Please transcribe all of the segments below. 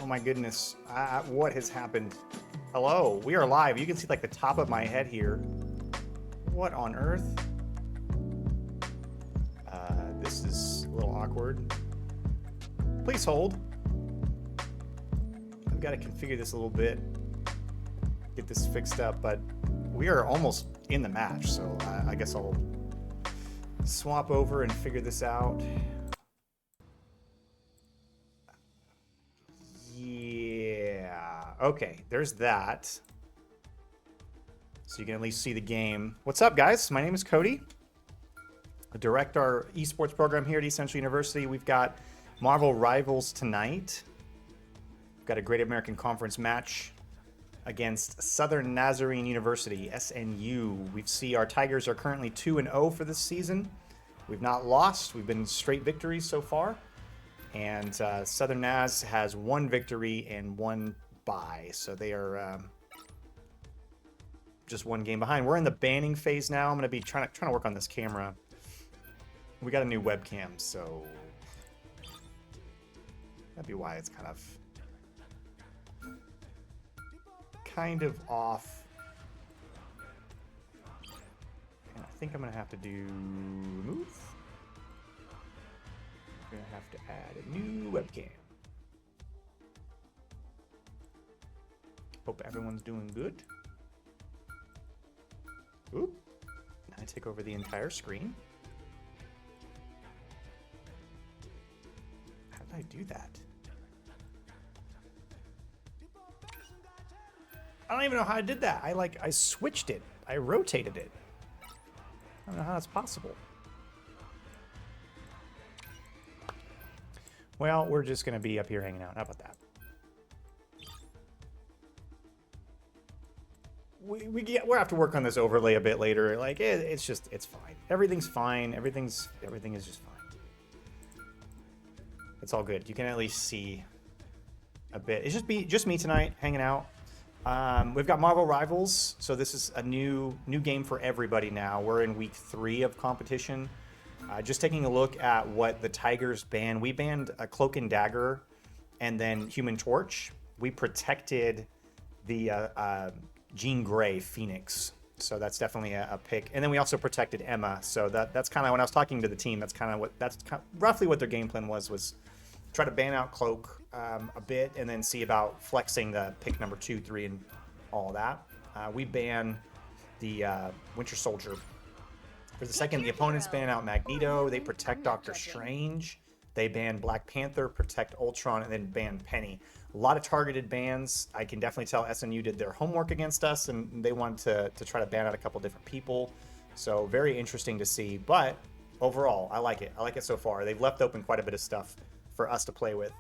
Oh my goodness, what has happened? Hello, we are live. You can see like the top of my head here. What on earth? This is a little awkward. Please hold. I've got to configure this a little bit, get this fixed up, but we are almost in the match, so I guess I'll swap over and figure this out. Okay, there's that. So you can at least see the game. What's up, guys? My name is Cody. I direct our esports program here at East Central University. We've got Marvel Rivals tonight. We've got a Great American Conference match against Southern Nazarene University, SNU. We see our Tigers are currently 2-0 for this season. We've not lost. We've been straight victories so far. And Southern Naz has 1 victory and 1 bye, so they are just 1 game behind. We're in the banning phase now. I'm going to be trying to work on this camera. We got a new webcam, so that'd be why it's kind of off. And I think I'm going to have to do move. I'm going to have to add a new webcam. Hope everyone's doing good. Oop. Now I take over the entire screen. How did I do that? I don't even know how I did that. I switched it. I rotated it. I don't know how that's possible. Well, we're just going to be up here hanging out. How about that? We'll have to work on this overlay a bit later. Like it's fine. Everything's fine. Everything is just fine. It's all good. You can at least see a bit. It's just me tonight hanging out. We've got Marvel Rivals, so this is a new game for everybody now. We're in week 3 of competition. Just taking a look at what the Tigers banned. We banned a Cloak and Dagger, and then Human Torch. We protected the Jean Grey Phoenix, so that's definitely a pick. And then we also protected Emma, so that's kind of when I was talking to the team. That's roughly what their game plan was try to ban out Cloak a bit, and then see about flexing the pick number 2, 3, and all that. We ban the Winter Soldier. For the second, the opponents ban out Magneto. They protect Doctor Strange. They ban Black Panther, protect Ultron, and then ban Penny. A lot of targeted bans. I can definitely tell SNU did their homework against us, and they wanted to try to ban out a couple different people. So very interesting to see. But overall, I like it. I like it so far. They've left open quite a bit of stuff for us to play with.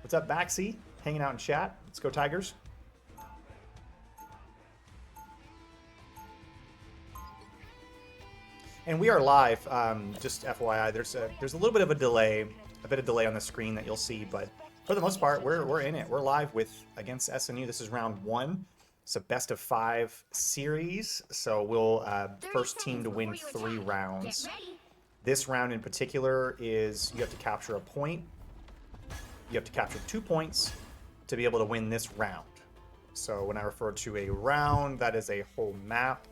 What's up, Baxi? Hanging out in chat. Let's go Tigers. And we are live. Just FYI, there's a little bit of a delay on the screen that you'll see, but for the most part, we're in it. We're live against SNU. This is round 1. It's a best of 5 series, so we'll first team to win 3 rounds. This round in particular is you have to capture a point. You have to capture 2 points to be able to win this round. So when I refer to a round, that is a whole map.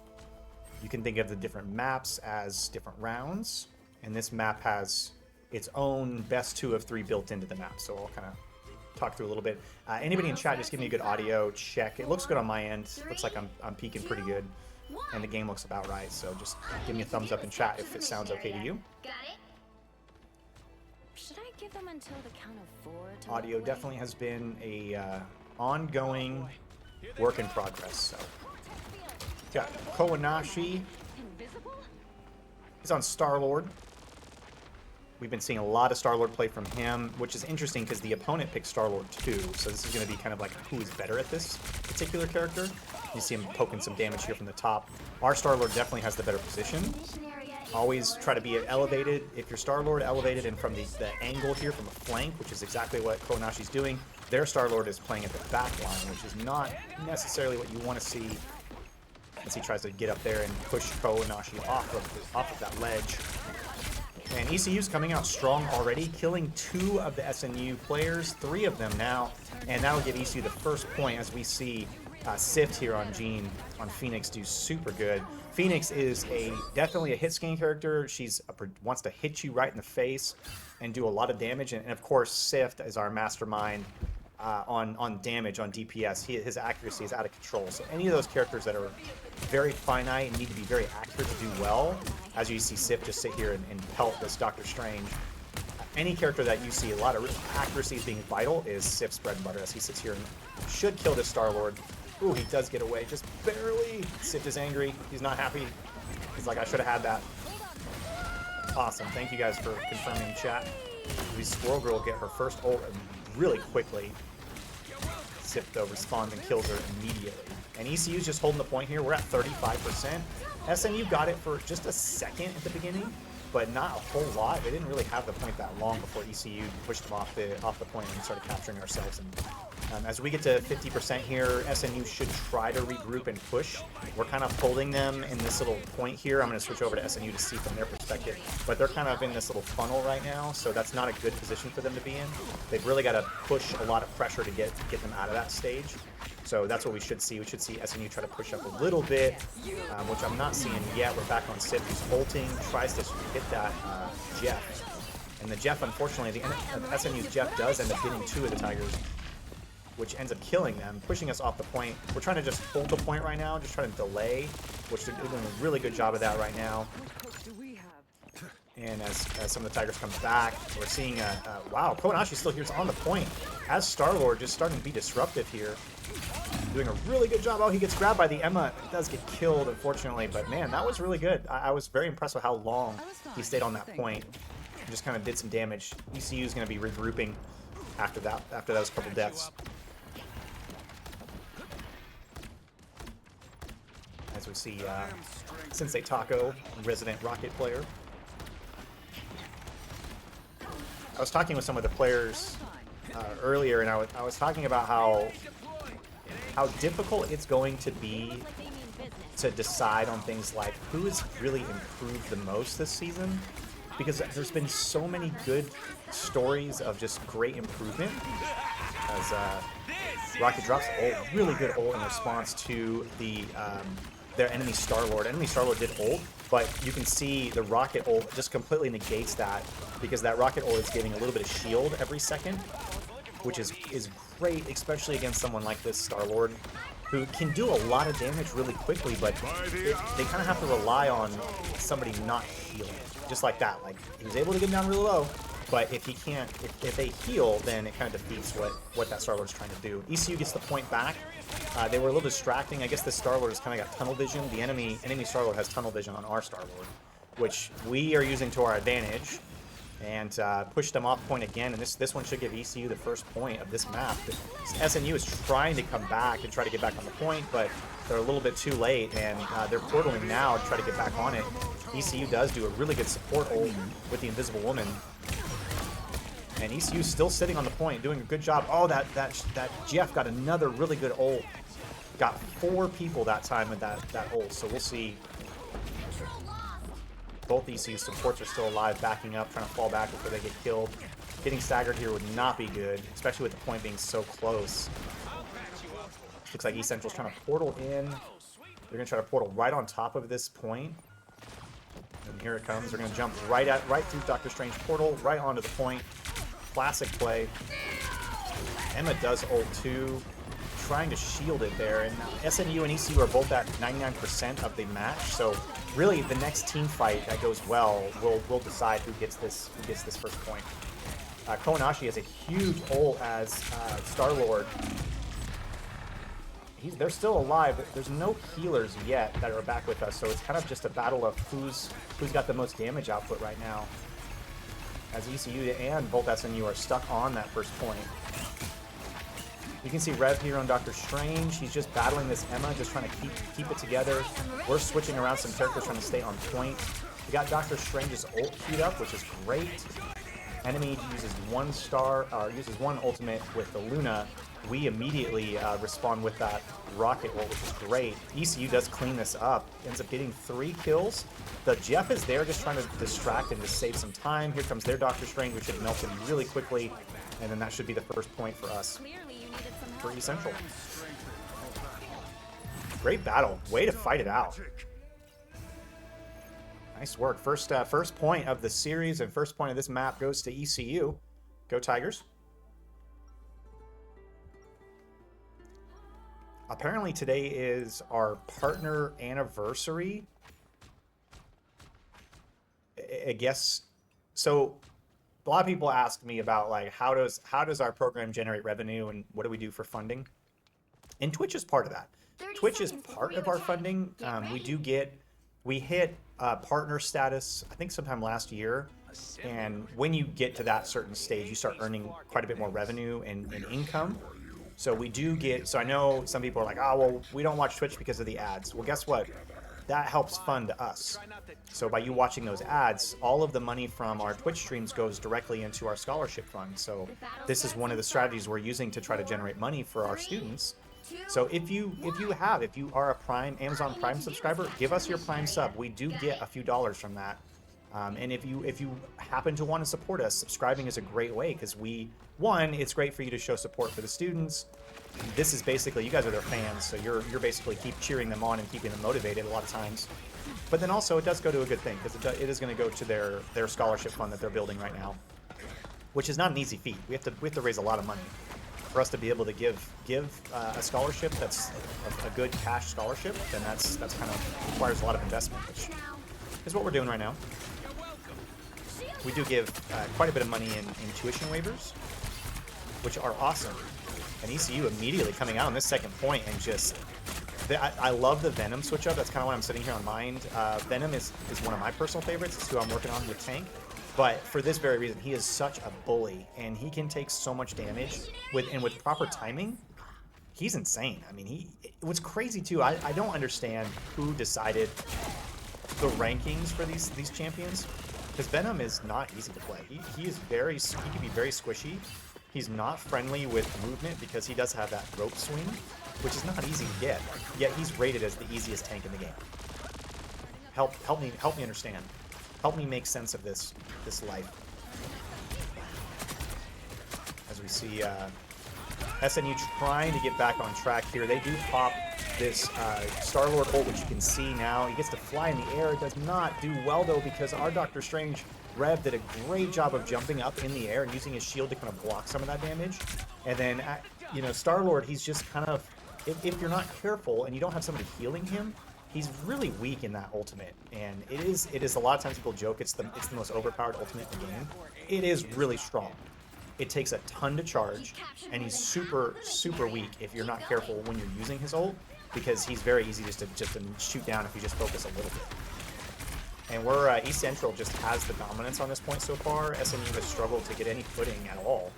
You can think of the different maps as different rounds, and this map has its own best 2 of 3 built into the map. So I'll kind of talk through a little bit. Anybody in chat, just give me a good audio check. It looks good on my end. Looks like I'm peaking pretty good, and the game looks about right. So just give me a thumbs up in chat if it sounds okay to you. Should I give them until the count of 4 to Audio definitely has been a ongoing work in progress. So got Kowanashi. He's on Star-Lord. We've been seeing a lot of Star-Lord play from him, which is interesting because the opponent picked Star-Lord too. So this is going to be kind of like who is better at this particular character. You see him poking some damage here from the top. Our Star-Lord definitely has the better position. Always try to be elevated. If your Star-Lord elevated and from the angle here from a flank, which is exactly what Kowanashi's doing, their Star-Lord is playing at the back line, which is not necessarily what you want to see as he tries to get up there and push Kowanashi off of that ledge. And ECU's coming out strong already, killing 2 of the SNU players, 3 of them now, and that'll give ECU the first point as we see Sift here on Jean, on Phoenix, do super good. Phoenix is definitely a hit scan character. She's wants to hit you right in the face and do a lot of damage, and of course Sift is our mastermind on damage, on DPS. His accuracy is out of control. So any of those characters that are very finite and need to be very accurate to do well, as you see Sif just sit here and pelt this Doctor Strange. Any character that you see a lot of accuracy as being vital is Sif's bread and butter, as he sits here and should kill this Star-Lord. Ooh, he does get away, just barely. Sif is angry. He's not happy. He's like, I should have had that. Awesome. Thank you guys for confirming chat. Squirrel Girl get her first ult really quickly. Sif though responds and kills her immediately. And ECU's just holding the point here. We're at 35%. SNU got it for just a second at the beginning, but not a whole lot. They didn't really have the point that long before ECU pushed them off the point and started capturing ourselves. And as we get to 50% here, SNU should try to regroup and push. We're kind of holding them in this little point here. I'm going to switch over to SNU to see from their perspective. But they're kind of in this little funnel right now, so that's not a good position for them to be in. They've really got to push a lot of pressure to get them out of that stage. So that's what we should see. We should see SNU try to push up a little bit, which I'm not seeing yet. We're back on Sif, who's ulting, tries to hit that Jeff. And the Jeff, unfortunately, SNU's Jeff does end up getting 2 of the Tigers, which ends up killing them, pushing us off the point. We're trying to just hold the point right now, just trying to delay, which they're doing a really good job of that right now. And as some of the Tigers come back, we're seeing wow, Kowanashi's still here on the point. As Star-Lord just starting to be disruptive here. Doing a really good job. Oh, he gets grabbed by the Emma. He does get killed, unfortunately, but man, that was really good. I was very impressed with how long he stayed on that point. He just kind of did some damage. ECU is going to be regrouping after those couple deaths. As we see Sensei Taco, resident Rocket player. I was talking with some of the players earlier, and I was talking about how difficult it's going to be to decide on things like who has really improved the most this season, because there's been so many good stories of just great improvement. As Rocket drops ult, really good ult in response to their enemy Star-Lord. Enemy Star-Lord did ult, but you can see the Rocket ult just completely negates that, because that Rocket ult is giving a little bit of shield every second, which is great, especially against someone like this Star-Lord, who can do a lot of damage really quickly, but they kind of have to rely on somebody not healing. Just like that. Like, he was able to get down really low, but if he can't, if they heal, then it kind of defeats what that Star-Lord is trying to do. ECU gets the point back. They were a little distracting. I guess this Star-Lord has kind of got tunnel vision. The enemy Star-Lord has tunnel vision on our Star-Lord, which we are using to our advantage, and push them off point again. And this one should give ECU the first point of this map. SNU is trying to come back and try to get back on the point, but they're a little bit too late, and they're portaling now to try to get back on it. ECU does do a really good support ult with the Invisible Woman. And ECU still sitting on the point, doing a good job. Oh, that Jeff got another really good ult. Got 4 people that time with that ult. So we'll see. Both ECU supports are still alive, backing up, trying to fall back before they get killed. Getting staggered here would not be good, especially with the point being so close. Looks like East Central's trying to portal in. They're going to try to portal right on top of this point. And here it comes. They're going to jump right through Doctor Strange portal, right onto the point. Classic play. Emma does ult too, trying to shield it there. And SNU and ECU are both at 99% of the match. So really, the next team fight that goes well will decide who gets this first point. Koanashi has a huge ult as Star-Lord. They're still alive. There's no healers yet that are back with us, so it's kind of just a battle of who's got the most damage output right now. As ECU and both SNU are stuck on that first point. You can see Rev here on Doctor Strange. He's just battling this Emma, just trying to keep it together. We're switching around some characters, trying to stay on point. We got Doctor Strange's ult queued up, which is great. Enemy uses one ultimate with the Luna. We immediately respond with that rocket ult, which is great. ECU does clean this up. Ends up getting 3 kills. The Jeff is there just trying to distract and to save some time. Here comes their Doctor Strange. We should melt him really quickly. And then that should be the first point for us. For East Central. Great battle. Way to fight it out. Nice work. First point of the series and first point of this map goes to ECU. Go Tigers. Apparently today is our partner anniversary. I guess so. A lot of people ask me about like how does our program generate revenue and what do we do for funding? And Twitch is part of that. Twitch is part of our funding. We hit partner status I think sometime last year, and when you get to that certain stage, you start earning quite a bit more revenue and income. So we do get. So I know some people are like, oh well, we don't watch Twitch because of the ads. Well, guess what? That helps fund us. So by you watching those ads, all of the money from our Twitch streams goes directly into our scholarship fund. So this is one of the strategies we're using to try to generate money for our students. So if you are a Prime Amazon Prime subscriber, give us your Prime sub. We do get a few dollars from that. And if you happen to want to support us, subscribing is a great way because it's great for you to show support for the students. This is basically, you guys are their fans, so you're basically keep cheering them on and keeping them motivated a lot of times. But then also it does go to a good thing because it is going to go to their scholarship fund that they're building right now, which is not an easy feat. We have to raise a lot of money for us to be able to give a scholarship that's a good cash scholarship. Then that's kind of requires a lot of investment, which is what we're doing right now. We do give quite a bit of money in tuition waivers, which are awesome. And ECU immediately coming out on this second point and just... I love the Venom switch up. That's kind of what I'm sitting here on mind. Venom is one of my personal favorites. It's who I'm working on with Tank. But for this very reason, he is such a bully, and he can take so much damage with proper timing. He's insane. I mean, what's crazy too, I don't understand who decided the rankings for these champions. Because Venom is not easy to play. He can be very squishy. He's not friendly with movement because he does have that rope swing, which is not easy to get. Yet he's rated as the easiest tank in the game. Help me understand. Help me make sense of this life. As we see SNU trying to get back on track here. They do pop this Star-Lord ult, which you can see now. He gets to fly in the air. It does not do well, though, because our Doctor Strange Rev did a great job of jumping up in the air and using his shield to kind of block some of that damage. And then, Star-Lord, he's just kind of... If you're not careful and you don't have somebody healing him, he's really weak in that ultimate. And it is a lot of times people joke it's the most overpowered ultimate in the game. It is really strong. It takes a ton to charge, and he's super, super weak if you're not careful when you're using his ult, because he's very easy just to shoot down if you just focus a little bit. And we're East Central just has the dominance on this point so far. SNU has struggled to get any footing at all.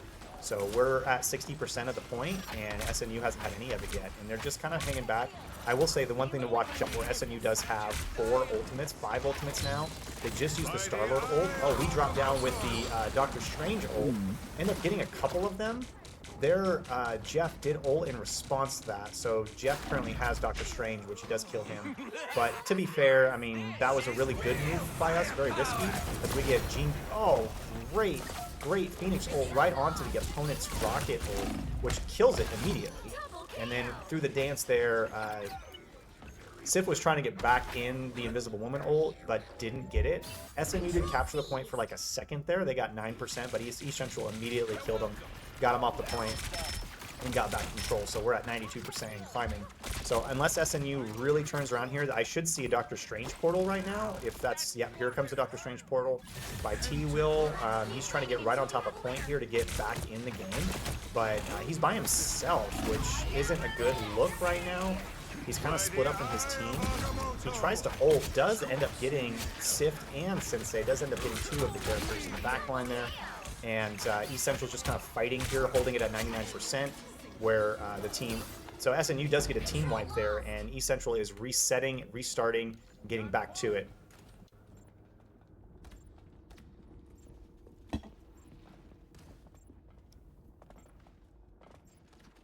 So we're at 60% of the point, and SNU hasn't had any of it yet. And they're just kind of hanging back. I will say the one thing to watch out where SNU does have 5 ultimates now. They just used the Star-Lord ult. Oh, we dropped down with the Doctor Strange ult. End up getting a couple of them. Their Jeff did ult in response to that. So Jeff currently has Doctor Strange, which he does kill him. But to be fair, I mean, that was a really good move by us, very risky. As we get Gene... Oh, great Phoenix ult right onto the opponent's rocket ult, which kills it immediately. And then through the dance there, Sif was trying to get back in the Invisible Woman ult, but didn't get it. SNU did capture the point for like a second there. They got 9%, but East Central immediately killed him, got him off the point, and got back control. So we're at 92% and climbing. So unless SNU really turns around here, I should see a Doctor Strange portal right now. If that's, yeah, here comes a Doctor Strange portal by T-Will. He's trying to get right on top of point here to get back in the game. But he's by himself, which isn't a good look right now. He's kind of split up from his team. He tries to ult, does end up getting Sift and Sensei, does end up getting 2 of the characters in the back line there. And East Central's just kind of fighting here, holding it at 99%, where the team... So SNU does get a team wipe there, and East Central is resetting, restarting, getting back to it.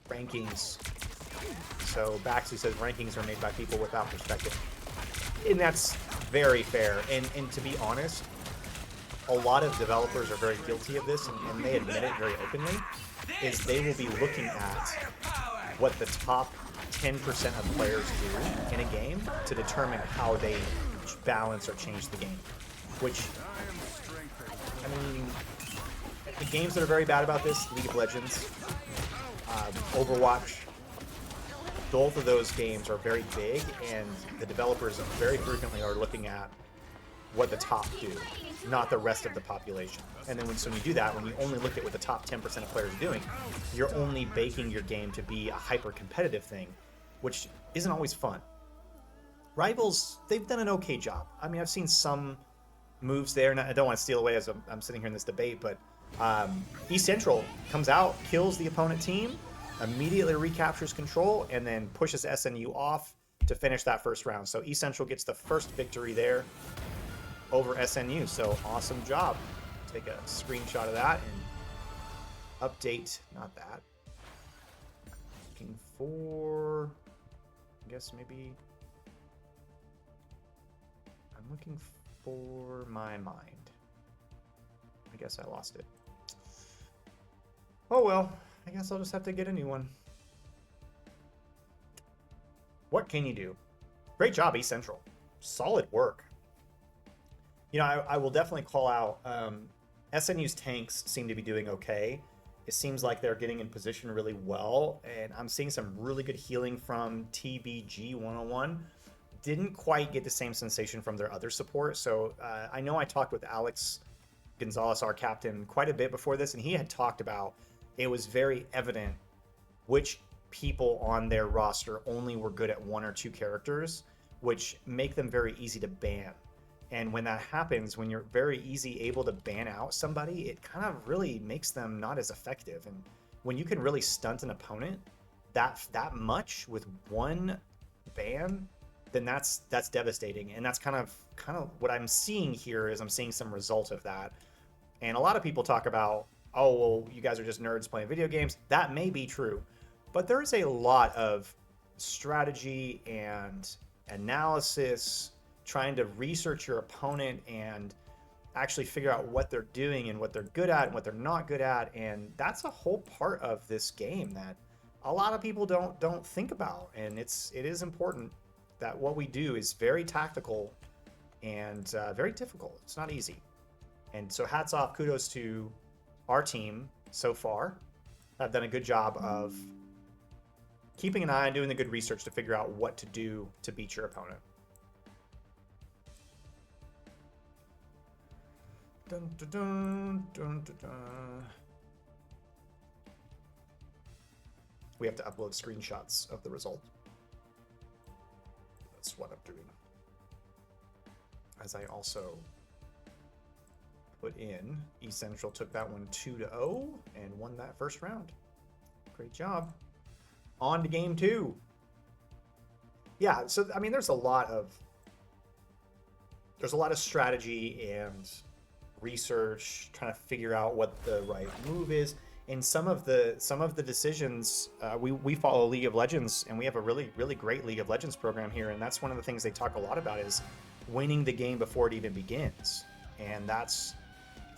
Rankings. So Baxley says rankings are made by people without perspective. And that's very fair. And to be honest, a lot of developers are very guilty of this, and they admit it very openly, is they will be looking at what the top 10% of players do in a game to determine how they balance or change the game. Which, I mean, the games that are very bad about this, League of Legends, Overwatch, both of those games are very big, and the developers very frequently are looking at what the top do, not the rest of the population. And then when you do that, when you only look at what the top 10% of players are doing, you're only baking your game to be a hyper-competitive thing, which isn't always fun. Rivals, they've done an okay job. I mean, I've seen some moves there, and I don't want to steal away as I'm sitting here in this debate, but East Central comes out, kills the opponent team, immediately recaptures control, and then pushes SNU off to finish that first round. So East Central gets the first victory there over SNU. So awesome job. Take a screenshot of that and update, not that. Looking for, I guess maybe, I'm looking for my mind. I guess I lost it. Oh well, I guess I'll just have to get a new one. What can you do? Great job, East Central. Solid work. You know, I will definitely call out SNU's tanks seem to be doing okay. It seems like they're getting in position really well, and I'm seeing some really good healing from TBG 101. Didn't quite get the same sensation from their other support, so I know I talked with Alex Gonzalez, our captain, quite a bit before this, and he had talked about it was very evident which people on their roster only were good at 1 or 2 characters, which make them very easy to ban. And when that happens, when you're very easy able to ban out somebody, it kind of really makes them not as effective. And when you can really stunt an opponent that much with 1 ban, then that's devastating. And that's kind of what I'm seeing here is I'm seeing some result of that. And a lot of people talk about, oh, well, you guys are just nerds playing video games. That may be true, but there is a lot of strategy and analysis, trying to research your opponent and actually figure out what they're doing and what they're good at and what they're not good at. And that's a whole part of this game that a lot of people don't think about. And it is important that what we do is very tactical and very difficult. It's not easy. And so hats off, kudos to our team so far. I've done a good job of keeping an eye on doing the good research to figure out what to do to beat your opponent. Dun, dun, dun, dun, dun, dun. We have to upload screenshots of the result. That's what I'm doing. As I also put in, East Central took that one 2-0 and won that first round. Great job. On to game 2. Yeah, so I mean, there's a lot of strategy and research, trying to figure out what the right move is. And some of the decisions, we follow League of Legends, and we have a really great League of Legends program here, and that's one of the things they talk a lot about is winning the game before it even begins. And that's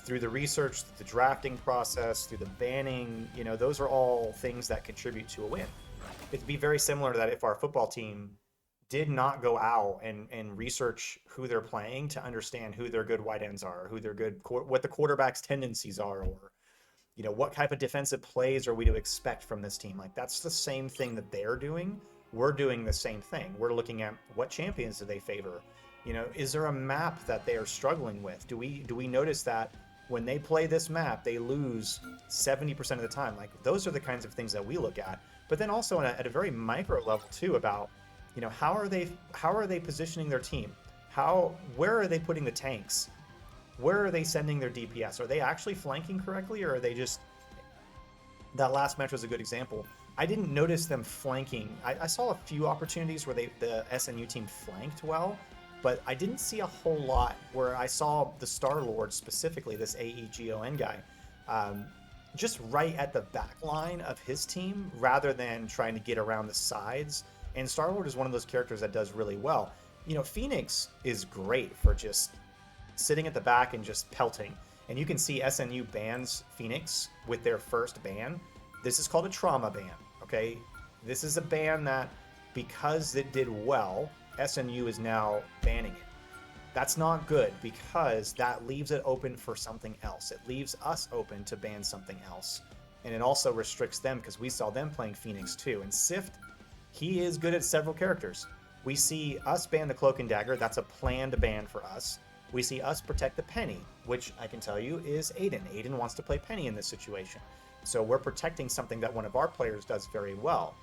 through the research, the drafting process, through the banning. You know, those are all things that contribute to a win. it'd be very similar to that if our football team did not go out and research who they're playing to understand who their good wight ends are, who their good what the quarterback's tendencies are, or what type of defensive plays are we to expect from this team. Like that's the same thing that they're doing. We're doing the same thing. We're looking at what champions do they favor. Is there a map that they are struggling with? Do we notice that when they play this map, they lose 70% of the time? Like those are the kinds of things that we look at. But then also at a very micro level too, about how are they positioning their team? Where are they putting the tanks? Where are they sending their DPS? Are they actually flanking correctly, or are they just... That last match was a good example. I didn't notice them flanking. I saw a few opportunities where the SNU team flanked well, but I didn't see a whole lot where I saw the Star-Lord, specifically this AEGON guy, just right at the back line of his team rather than trying to get around the sides. And Star-Lord is one of those characters that does really well. Phoenix is great for just sitting at the back and just pelting. And you can see SNU bans Phoenix with their first ban. This is called a trauma ban, okay? This is a ban that, because it did well, SNU is now banning it. That's not good, because that leaves it open for something else. It leaves us open to ban something else. And it also restricts them, because we saw them playing Phoenix too. And Sift, he is good at several characters. We see us ban the Cloak and Dagger. That's a planned ban for us. We see us protect the Penny, which I can tell you is Aiden. Aiden wants to play Penny in this situation. So we're protecting something that one of our players does very well.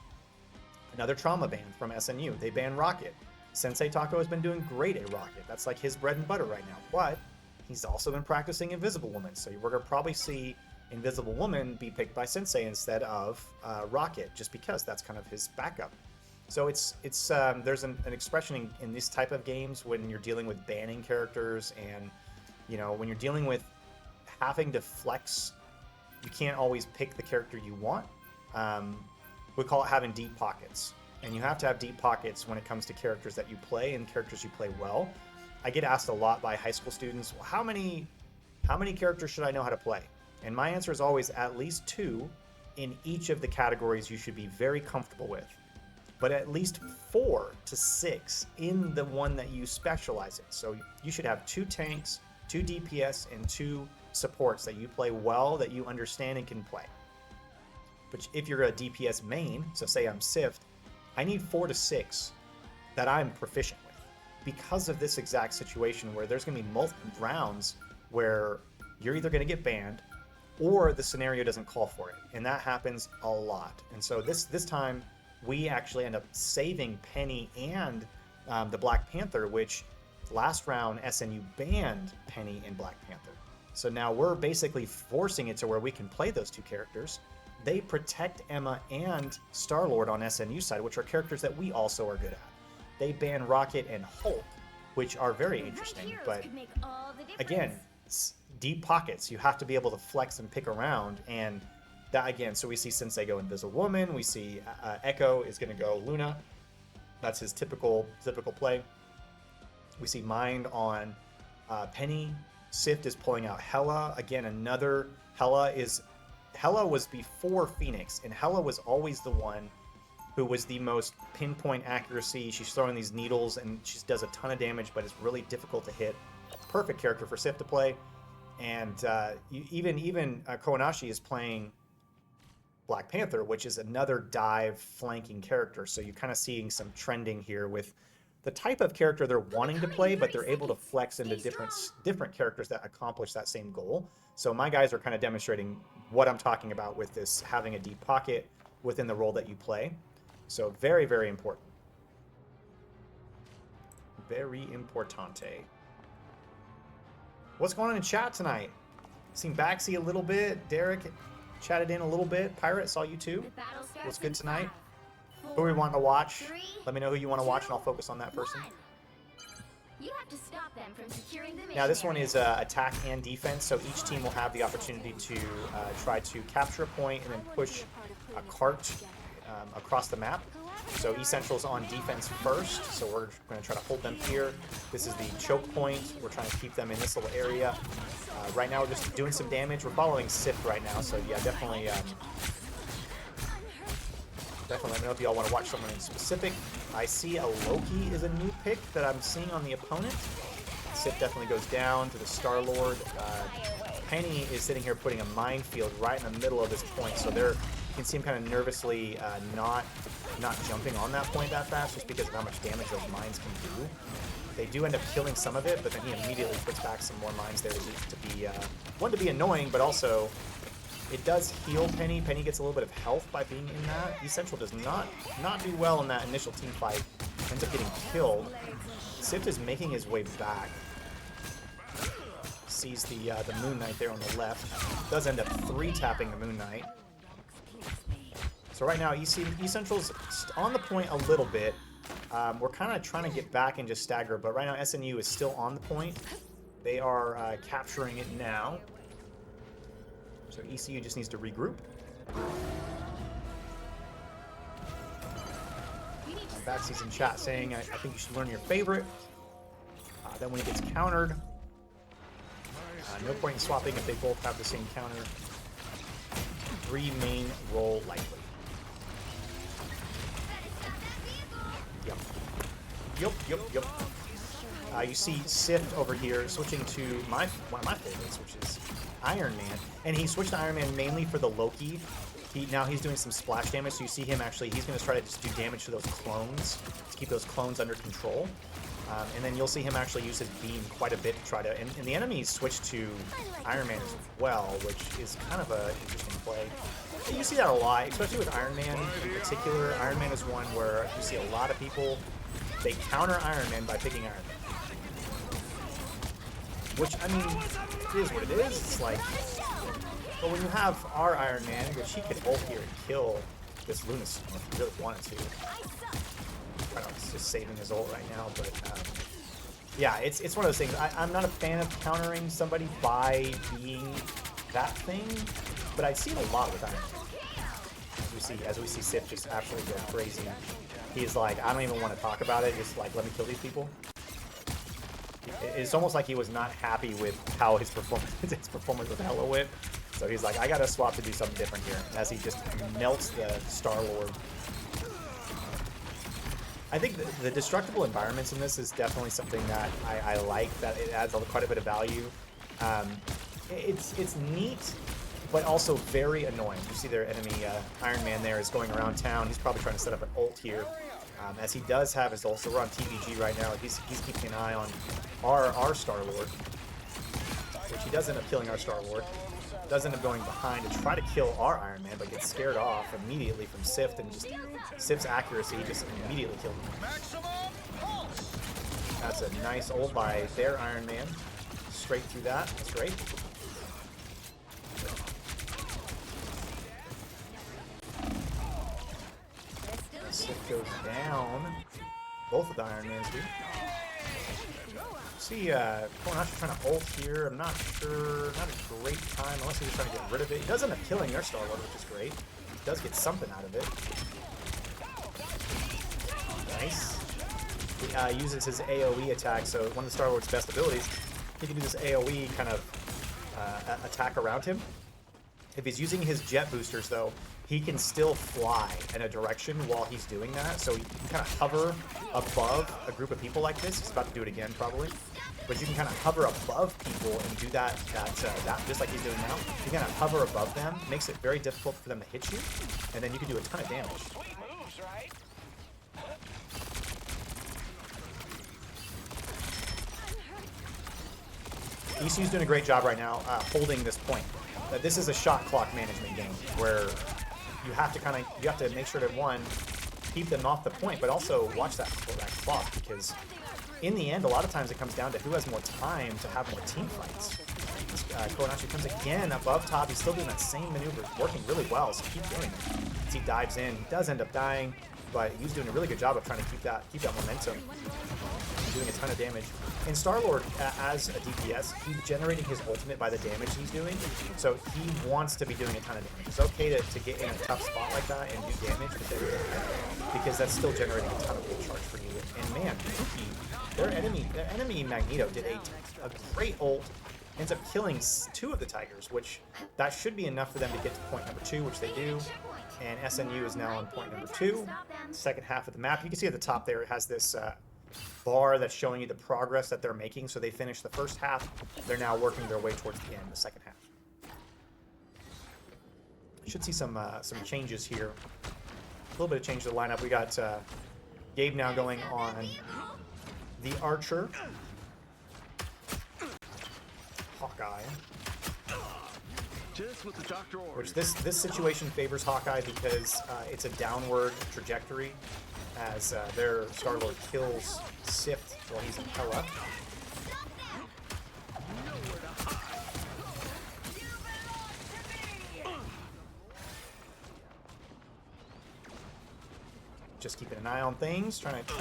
Another trauma ban from SNU. They ban Rocket. Sensei Taco has been doing great at Rocket. That's like his bread and butter right now. But he's also been practicing Invisible Woman. So we're going to probably see Invisible Woman be picked by Sensei instead of Rocket, just because that's kind of his backup. So there's an expression in this type of games when you're dealing with banning characters, and when you're dealing with having to flex, you can't always pick the character you want. We call it having deep pockets, and you have to have deep pockets when it comes to characters that you play and characters you play well. I get asked a lot by high school students, well, how many characters should I know how to play? And my answer is always at least 2 in each of the categories you should be very comfortable with. But at least 4 to 6 in the one that you specialize in. So you should have 2 tanks, 2 DPS, and 2 supports that you play well, that you understand and can play. But if you're a DPS main, so say I'm Sift, I need 4 to 6 that I'm proficient with, because of this exact situation where there's going to be multiple rounds where you're either going to get banned or the scenario doesn't call for it. And that happens a lot. And so this time, we actually end up saving Penny and the Black Panther, which last round SNU banned Penny and Black Panther. So now we're basically forcing it to where we can play those 2 characters. They protect Emma and Star-Lord on SNU side, which are characters that we also are good at. They ban Rocket and Hulk, which are very interesting. But again, deep pockets. You have to be able to flex and pick around, and that again, so we see Sensei go Invisible Woman. We see Echo is going to go Luna. That's his typical play. We see Mind on Penny. Sift is pulling out Hela. Again, another Hela was before Phoenix, and Hela was always the one who was the most pinpoint accuracy. She's throwing these needles, and she does a ton of damage, but it's really difficult to hit. Perfect character for Sift to play. And even Koanashi is playing Black Panther, which is another dive flanking character. So you're kind of seeing some trending here with the type of character they're wanting to play, but they're able to flex into different characters that accomplish that same goal. So my guys are kind of demonstrating what I'm talking about with this, having a deep pocket within the role that you play. So very, very important. Very importante. What's going on in chat tonight? Seen Baxi a little bit. Derek chatted in a little bit. Pirate, saw you too. What's good tonight? Who are we wanting to watch? Let me know who you want to watch, and I'll focus on that person. You have to stop them from securing the Now this one is attack and defense, so each team will have the opportunity to try to capture a point and then push a cart across the map. So E-Central's on defense first, so we're going to try to hold them here. This is the choke point. We're trying to keep them in this little area. Right now we're just doing some damage. We're following Sith right now, so yeah, definitely Definitely let me know if y'all want to watch someone in specific. I see a Loki is a new pick that I'm seeing on the opponent. Sif definitely goes down to the Star-Lord. Penny is sitting here putting a minefield right in the middle of this point, so you can see him kind of nervously not jumping on that point that fast just because of how much damage those mines can do. They do end up killing some of it, but then he immediately puts back some more mines there to be, one, to be annoying, but also it does heal Penny. Penny gets a little bit of health by being in that. Essential does not do well in that initial team fight. Ends up getting killed. Sift is making his way back. Sees the Moon Knight there on the left. Does end up 3-tapping the Moon Knight. So right now, Essential's on the point a little bit. We're kind of trying to get back and just stagger, but right now SNU is still on the point. They are capturing it now. So ECU just needs to regroup. Batsy's in chat saying, I think you should learn your favorite. Then when he gets countered, no point in swapping if they both have the same counter. 3 main roll likely. Yep. You see Sift over here switching to one of my favorites, which is Iron Man. And he switched to Iron Man mainly for the Loki. Now he's doing some splash damage, so you see him actually, he's going to try to just do damage to those clones, to keep those clones under control. And then you'll see him actually use his beam quite a bit to try to, and the enemies switch to Iron Man as well, which is kind of an interesting play. You see that a lot, especially with Iron Man in particular. Iron Man is one where you see a lot of people, they counter Iron Man by picking Iron Man. Which, I mean, it is what it is. It's like, but when you have our Iron Man, which he could ult here and kill this Lunastorm if he really wanted to. I don't know, he's just saving his ult right now, but yeah, it's one of those things. I'm not a fan of countering somebody by being that thing, but I see it a lot with Iron Man. As we see Sif just absolutely go crazy. He's like, I don't even want to talk about it, just like, let me kill these people. It's almost like he was not happy with how his performance with Hello Whip. So he's like, I gotta swap to do something different here. As he just melts the Star-Lord. I think the destructible environments in this is definitely something that I like, that it adds quite a bit of value. It's neat, but also very annoying. You see their enemy Iron Man there is going around town. He's probably trying to set up an ult here. As he does have his ult, so we're on TVG right now. He's keeping an eye on our Star-Lord, which he does end up killing our Star-Lord. Does end up going behind to try to kill our Iron Man, but gets scared off immediately from Sift, and just Sift's accuracy just immediately killed him. That's a nice ult by their Iron Man. Straight through that. That's great. Sift goes down. Both of the Iron Mans do. See, Konashi trying to ult here. I'm not sure. Not a great time, unless he's trying to get rid of it. He does end up killing their Star-Lord, which is great. He does get something out of it. Nice. He uses his AoE attack, so one of the Star-Lord's best abilities, he can do this AoE kind of attack around him. If he's using his jet boosters, though, he can still fly in a direction while he's doing that. So you can kind of hover above a group of people like this. He's about to do it again, probably. But you can kind of hover above people and do that just like he's doing now. You kind of hover above them. Makes it very difficult for them to hit you. And then you can do a ton of damage. ECU's doing a great job right now holding this point. This is a shot clock management game where you have to make sure to, one, keep them off the point, but also watch that clock, because in the end, a lot of times it comes down to who has more time to have more team fights. Konashi comes again above top. He's still doing that same maneuver, working really well, so keep doing it. As he dives in, he does end up dying, but he's doing a really good job of trying to keep that momentum. Doing a ton of damage. And Star-Lord, as a DPS, he's generating his ultimate by the damage he's doing, so he wants to be doing a ton of damage. It's okay to get in a tough spot like that and do damage, because that's still generating a ton of full charge for you. And man, their enemy Magneto did a great ult ends up killing 2 of the Tigers, which that should be enough for them to get to point number 2, which they do. And SNU is now on point number 2. Second half of the map. You can see at the top there it has this bar that's showing you the progress that they're making. So they finished the first half. They're now working their way towards the end, the second half. Should see some changes here. A little bit of change to the lineup. We got Gabe now going on the Archer. Hawkeye. Just what the doctor ordered. Which this situation favors Hawkeye because it's a downward trajectory as their Star-Lord kills Sift while he's in Hela. Just keeping an eye on things, trying to.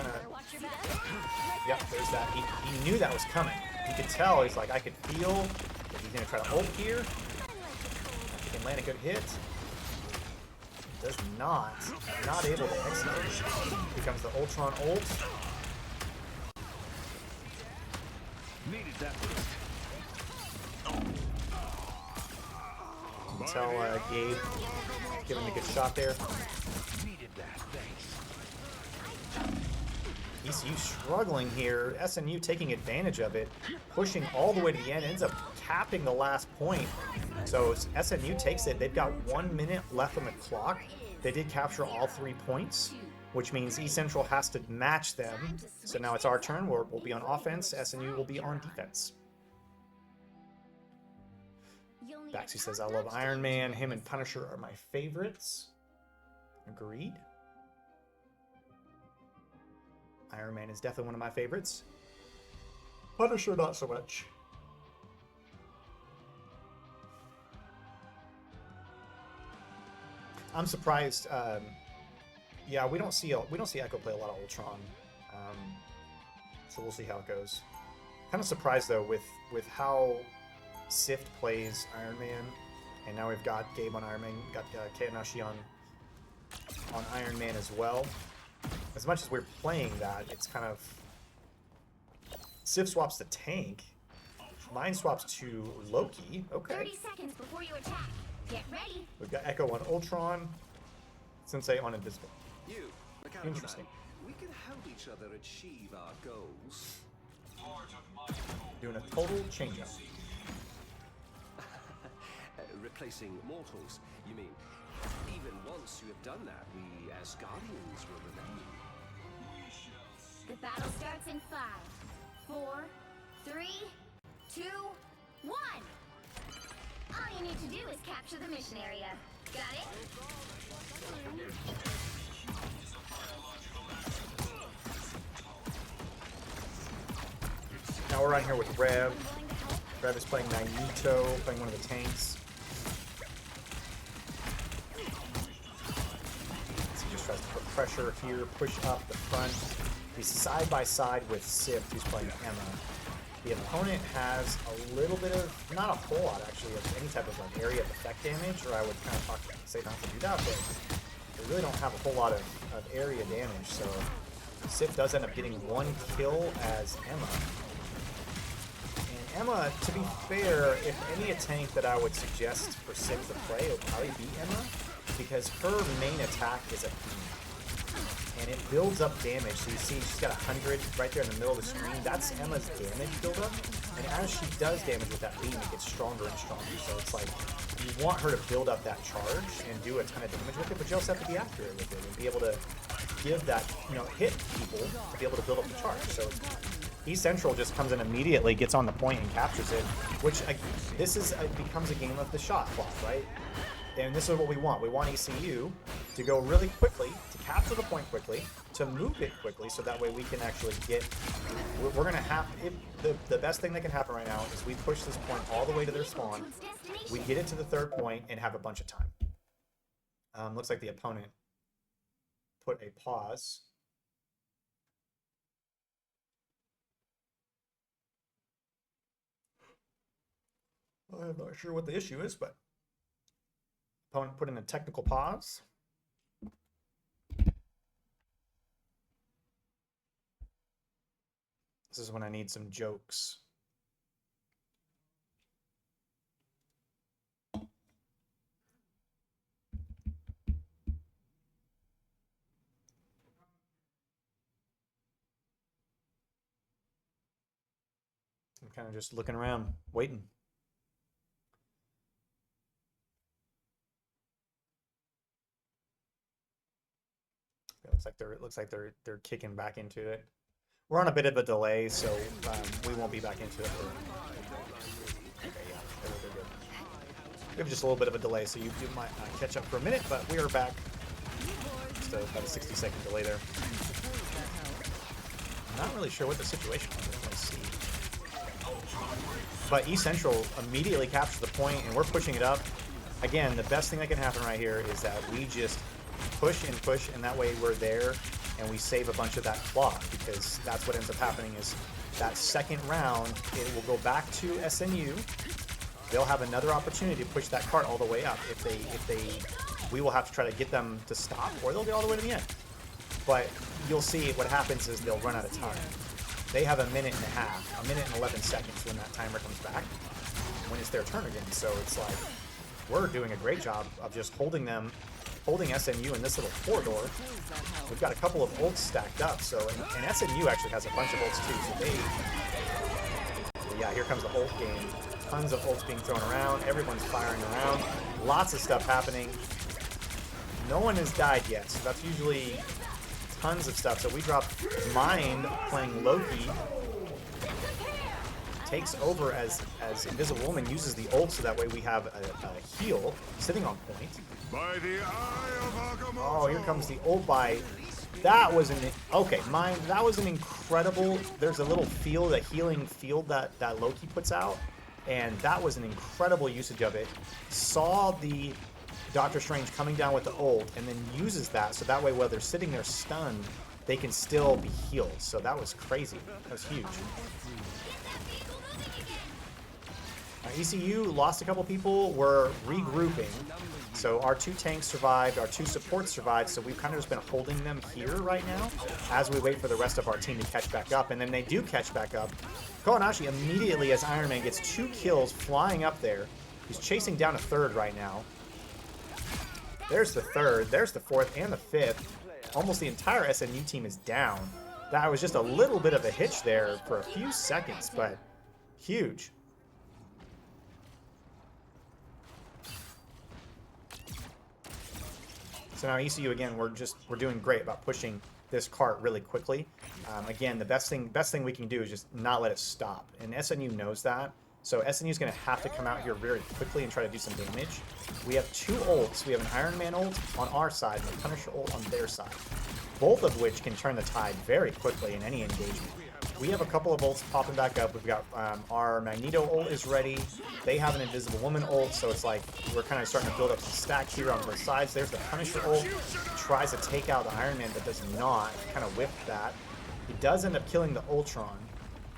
Yep, there's that. He knew that was coming. You could tell. He's like, I could feel that he's gonna try to ult here. He can land a good hit. Does not able to execute. Here comes the Ultron ult. Needed that boost. You can tell Gabe giving him a good shot there. Needed that. Thanks. ECU struggling here. SNU taking advantage of it, pushing all the way to the end, ends up capping the last point. So SNU takes it. They've got 1 minute left on the clock. They did capture all 3 points, which means E Central has to match them. So now it's our turn. We'll be on offense. SNU will be on defense. Baxi says, I love Iron Man. Him and Punisher are my favorites. Agreed. Iron Man is definitely one of my favorites. Punisher, not so much. I'm surprised. Yeah, we don't see Echo play a lot of Ultron, so we'll see how it goes. Kind of surprised though with how Sift plays Iron Man, and now we've got Gabe on Iron Man, got Keanashi on Iron Man as well. As much as we're playing that, it's kind of... Sift swaps to tank. Mine swaps to Loki. Okay. 30 seconds before you attack. Get ready. We've got Echo on Ultron. Sensei on Invisible. You, Interesting. we can help each other achieve our goals. Doing a total change-up. Replacing mortals, you mean? Even once you have done that, we as Guardians will remain. The battle starts in 5, 4, 3, 2, 1. All you need to do is capture the mission area. Got it? Now we're right here with Rev. Rev is playing Magneto, playing one of the tanks. So he just tries to put pressure here, push up the front. He's side by side with Sift, who's playing Emma. The opponent has a little bit of, not a whole lot actually, of any type of like area of effect damage, or I would kind of say not to do that, but they really don't have a whole lot of area damage, so Sift does end up getting 1 kill as Emma. And Emma, to be fair, if any tank that I would suggest for Sift to play, it would probably be Emma, because her main attack is a beam. And it builds up damage, so you see she's got 100 right there in the middle of the screen. That's Emma's damage buildup, and as she does damage with that beam, it gets stronger and stronger. So it's like, you want her to build up that charge and do a ton of damage with it, but you also have to be accurate with it and be able to give that, you know, hit people to be able to build up the charge. So E Central just comes in immediately, gets on the point and captures it, which this is becomes a game of the shot clock, right? And this is what we want. We want ECU to go really quickly, to capture the point quickly, to move it quickly, so that way we can actually get... We're going to have... The best thing that can happen right now is we push this point all the way to their spawn, we get it to the 3rd point, and have a bunch of time. Looks like the opponent put a pause. I'm not sure what the issue is, but... Opponent put in a technical pause. This is when I need some jokes. kind of just looking around, waiting. It looks like they're kicking back into it. We're on a bit of a delay, so we won't be back into it for. Okay, yeah, they're good. We have just a little bit of a delay, so you might catch up for a minute, but we are back. Just about a 60-second delay there. I'm not really sure what the situation is. I don't really see. But East Central immediately captures the point, and we're pushing it up. Again, the best thing that can happen right here is that we just push, and that way we're there, and we save a bunch of that clock, because that's what ends up happening is that second round, it will go back to SNU. They'll have another opportunity to push that cart all the way up. We will have to try to get them to stop, or they'll get all the way to the end. But you'll see what happens is they'll run out of time. They have a minute and a half, a minute and 11 seconds when that timer comes back, when it's their turn again. So it's like, we're doing a great job of just holding SNU in this little corridor. We've got a couple of ults stacked up, so, and SNU actually has a bunch of ults too, so yeah, here comes the ult game. Tons of ults being thrown around, everyone's firing around, lots of stuff happening. No one has died yet, so that's usually tons of stuff. So we drop Mind playing Loki. Takes over as Invisible Woman, uses the ult so that way we have a heal sitting on point. By the eye of Agamotto. Oh, here comes the ult by. That was Mind. That was an incredible. There's a little field, a healing field that Loki puts out, and that was an incredible usage of it. Saw the Doctor Strange coming down with the ult, and then uses that so that way while they're sitting there stunned, they can still be healed. So that was crazy. That was huge. ECU lost a couple people. We're regrouping. So our 2 tanks survived, our 2 supports survived, so we've kind of just been holding them here right now as we wait for the rest of our team to catch back up. And then they do catch back up. Kawanashi immediately, as Iron Man gets 2 kills flying up there. He's chasing down a 3rd right now. There's the 3rd, there's the 4th, and the 5th. Almost the entire SNU team is down. That was just a little bit of a hitch there for a few seconds, but huge. So now ECU again, we're doing great about pushing this cart really quickly. Again, the best thing we can do is just not let it stop, and SNU knows that. So SNU is going to have to come out here very quickly and try to do some damage. We have 2 ults. We have an Iron Man ult on our side and a Punisher ult on their side, both of which can turn the tide very quickly in any engagement. We have a couple of ults popping back up. We've got our Magneto ult is ready. They have an Invisible Woman ult, so it's like we're kind of starting to build up some stack here on both sides. There's the Punisher ult. Tries to take out the Iron Man, but does not. Kind of whiffed that. He does end up killing the Ultron,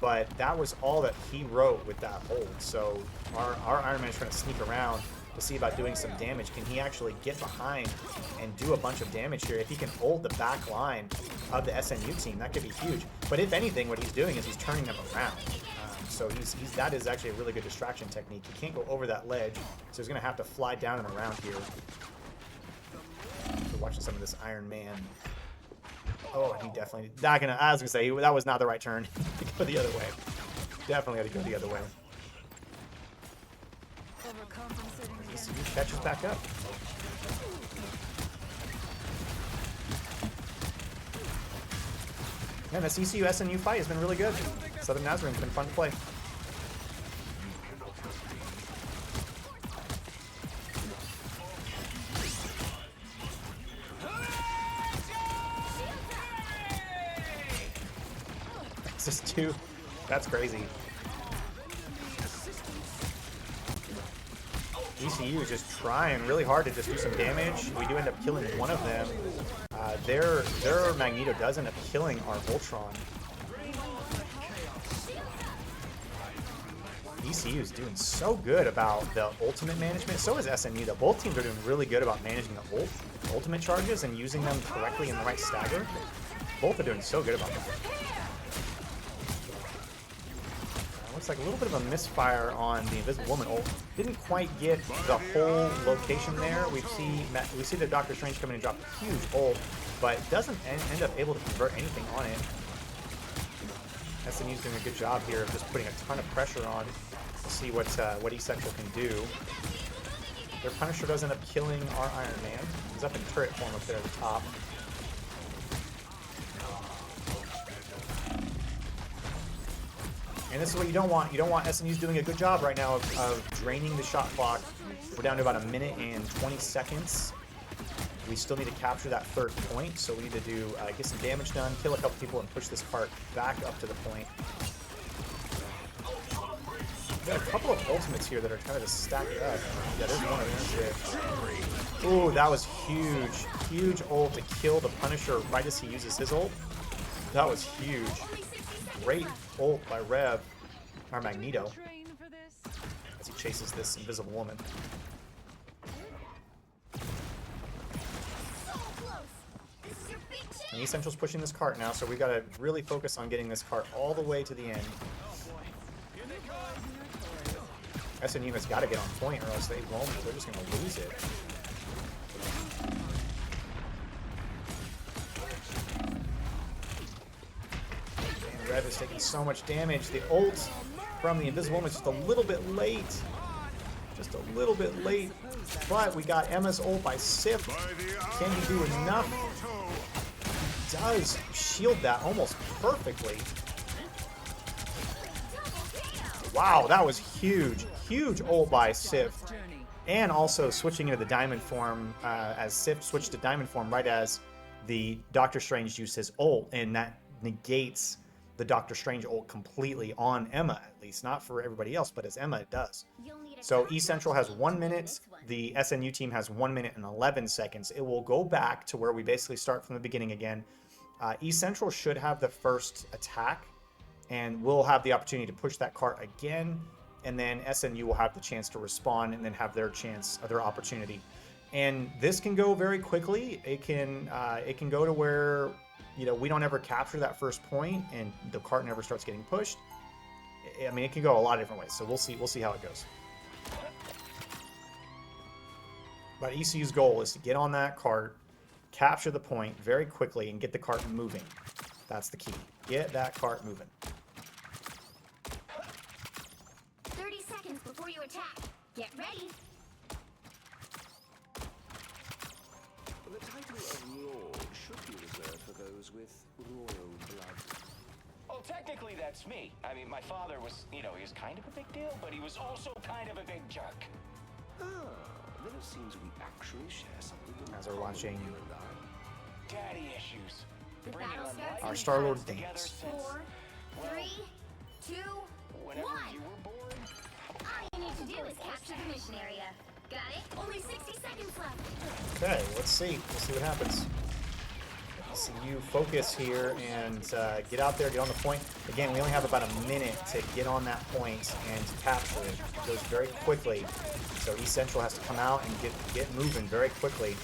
but that was all that he wrote with that ult. So our Iron Man is trying to sneak around to see about doing some damage. Can he actually get behind and do a bunch of damage here? If he can hold the back line of the SNU team, that could be huge. But if anything, what he's doing is he's turning them around. So that is actually a really good distraction technique. He can't go over that ledge, so he's going to have to fly down and around here. So watching some of this Iron Man. Oh, and he definitely. I was gonna say that was not the right turn. Go the other way. Definitely had to go the other way. ECU catches back up. Man, this ECU SNU fight has been really good. Southern Nazarene's been fun to play. This is 2. That's crazy. ECU is just trying really hard to just do some damage. We do end up killing one of them. Their Magneto does end up killing our Ultron. ECU is doing so good about the ultimate management. So is SNU, though. Both teams are doing really good about managing the ultimate charges and using them correctly in the right stagger. Both are doing so good about that. Looks like a little bit of a misfire on the Invisible Woman ult. Didn't quite get the whole location there. We see the Doctor Strange come in and drop a huge ult, but doesn't end up able to convert anything on it. SNU's doing a good job here of just putting a ton of pressure on to see what Essential can do. Their Punisher does end up killing our Iron Man. He's up in turret form up there at the top. And this is what you don't want. You don't want SNU's doing a good job right now of draining the shot clock. We're down to about 1 minute and 20 seconds. We still need to capture that 3rd point, so we need to do get some damage done, kill a couple people, and push this cart back up to the point. We've got a couple of ultimates here that are kind of just stacked up. Yeah, there's one of them. Ooh, that was huge. Huge ult to kill the Punisher right as he uses his ult. That was huge. Great ult by Rev, or Magneto, as he chases this invisible woman. And Essential's pushing this cart now, so we've got to really focus on getting this cart all the way to the end. SNU has got to get on point, or else they won't. They're just going to lose it. And Rev is taking so much damage. The ult from the Invisible Woman is just a little bit late. Just a little bit late. But we got Emma's ult by Sif. Can he do enough? He does shield that almost perfectly. Wow, that was huge. Huge ult by Sif. And also switching into the diamond form as Sif switched to diamond form right as the Doctor Strange used his ult. And that negates the Doctor Strange ult completely on Emma, at least. Not for everybody else, but as Emma it does. So E-Central has 1 minute. The SNU team has 1 minute and 11 seconds. It will go back to where we basically start from the beginning again. E-Central should have the first attack, and we'll have the opportunity to push that cart again, and then SNU will have the chance to respond and then have their chance, their opportunity. And this can go very quickly. It can go to where, you know, we don't ever capture that first point and the cart never starts getting pushed. I mean, it can go a lot of different ways. So we'll see how it goes. But ECU's goal is to get on that cart, capture the point very quickly, and get the cart moving. That's the key. Get that cart moving. 30 seconds before you attack. Get ready. The title of Lord should be reserved for those with royal blood. Well, technically that's me. I mean, my father was, you know, he was kind of a big deal, but he was also kind of a big jerk. Ah, then it seems we actually share something in As we're watching common, you and I. Daddy issues. The Bringing battle on starts life Our Star-Lord together dance. since, 4, 3, 2, 1. whenever you were born. All you need to do is capture the mission area. Got it? Only 60 seconds left. Okay, let's see. We'll see what happens. So you focus here and get out there, get on the point. Again, we only have about a minute to get on that point and to capture it. It goes very quickly. So E-Central has to come out and get moving very quickly.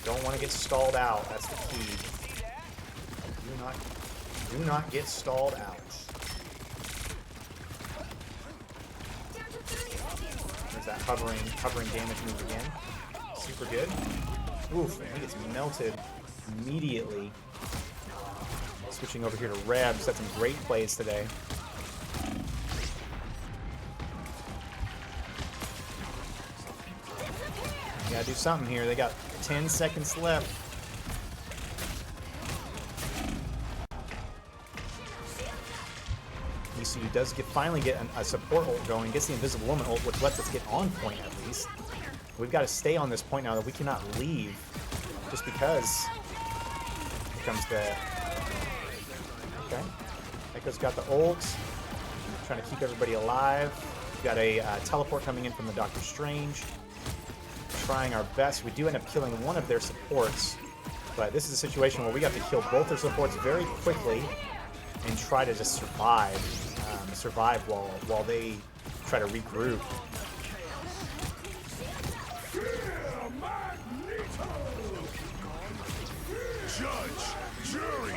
Don't want to get stalled out. That's the key. Do not get stalled out. There's that hovering damage move again. Super good. Oof, and he gets melted immediately. Switching over here to Reb. He's had some great plays today. Gotta do something here. They got 10 seconds left. ECU does finally get a support ult going, gets the Invisible Woman ult, which lets us get on point at least. We've got to stay on this point now that we cannot leave just because. Here comes the... Okay. Echo's got the ult. Trying to keep everybody alive. We've got a teleport coming in from the Doctor Strange. Trying our best. We do end up killing one of their supports, but this is a situation where we have to kill both their supports very quickly and try to just survive while they try to regroup. Judge, jury,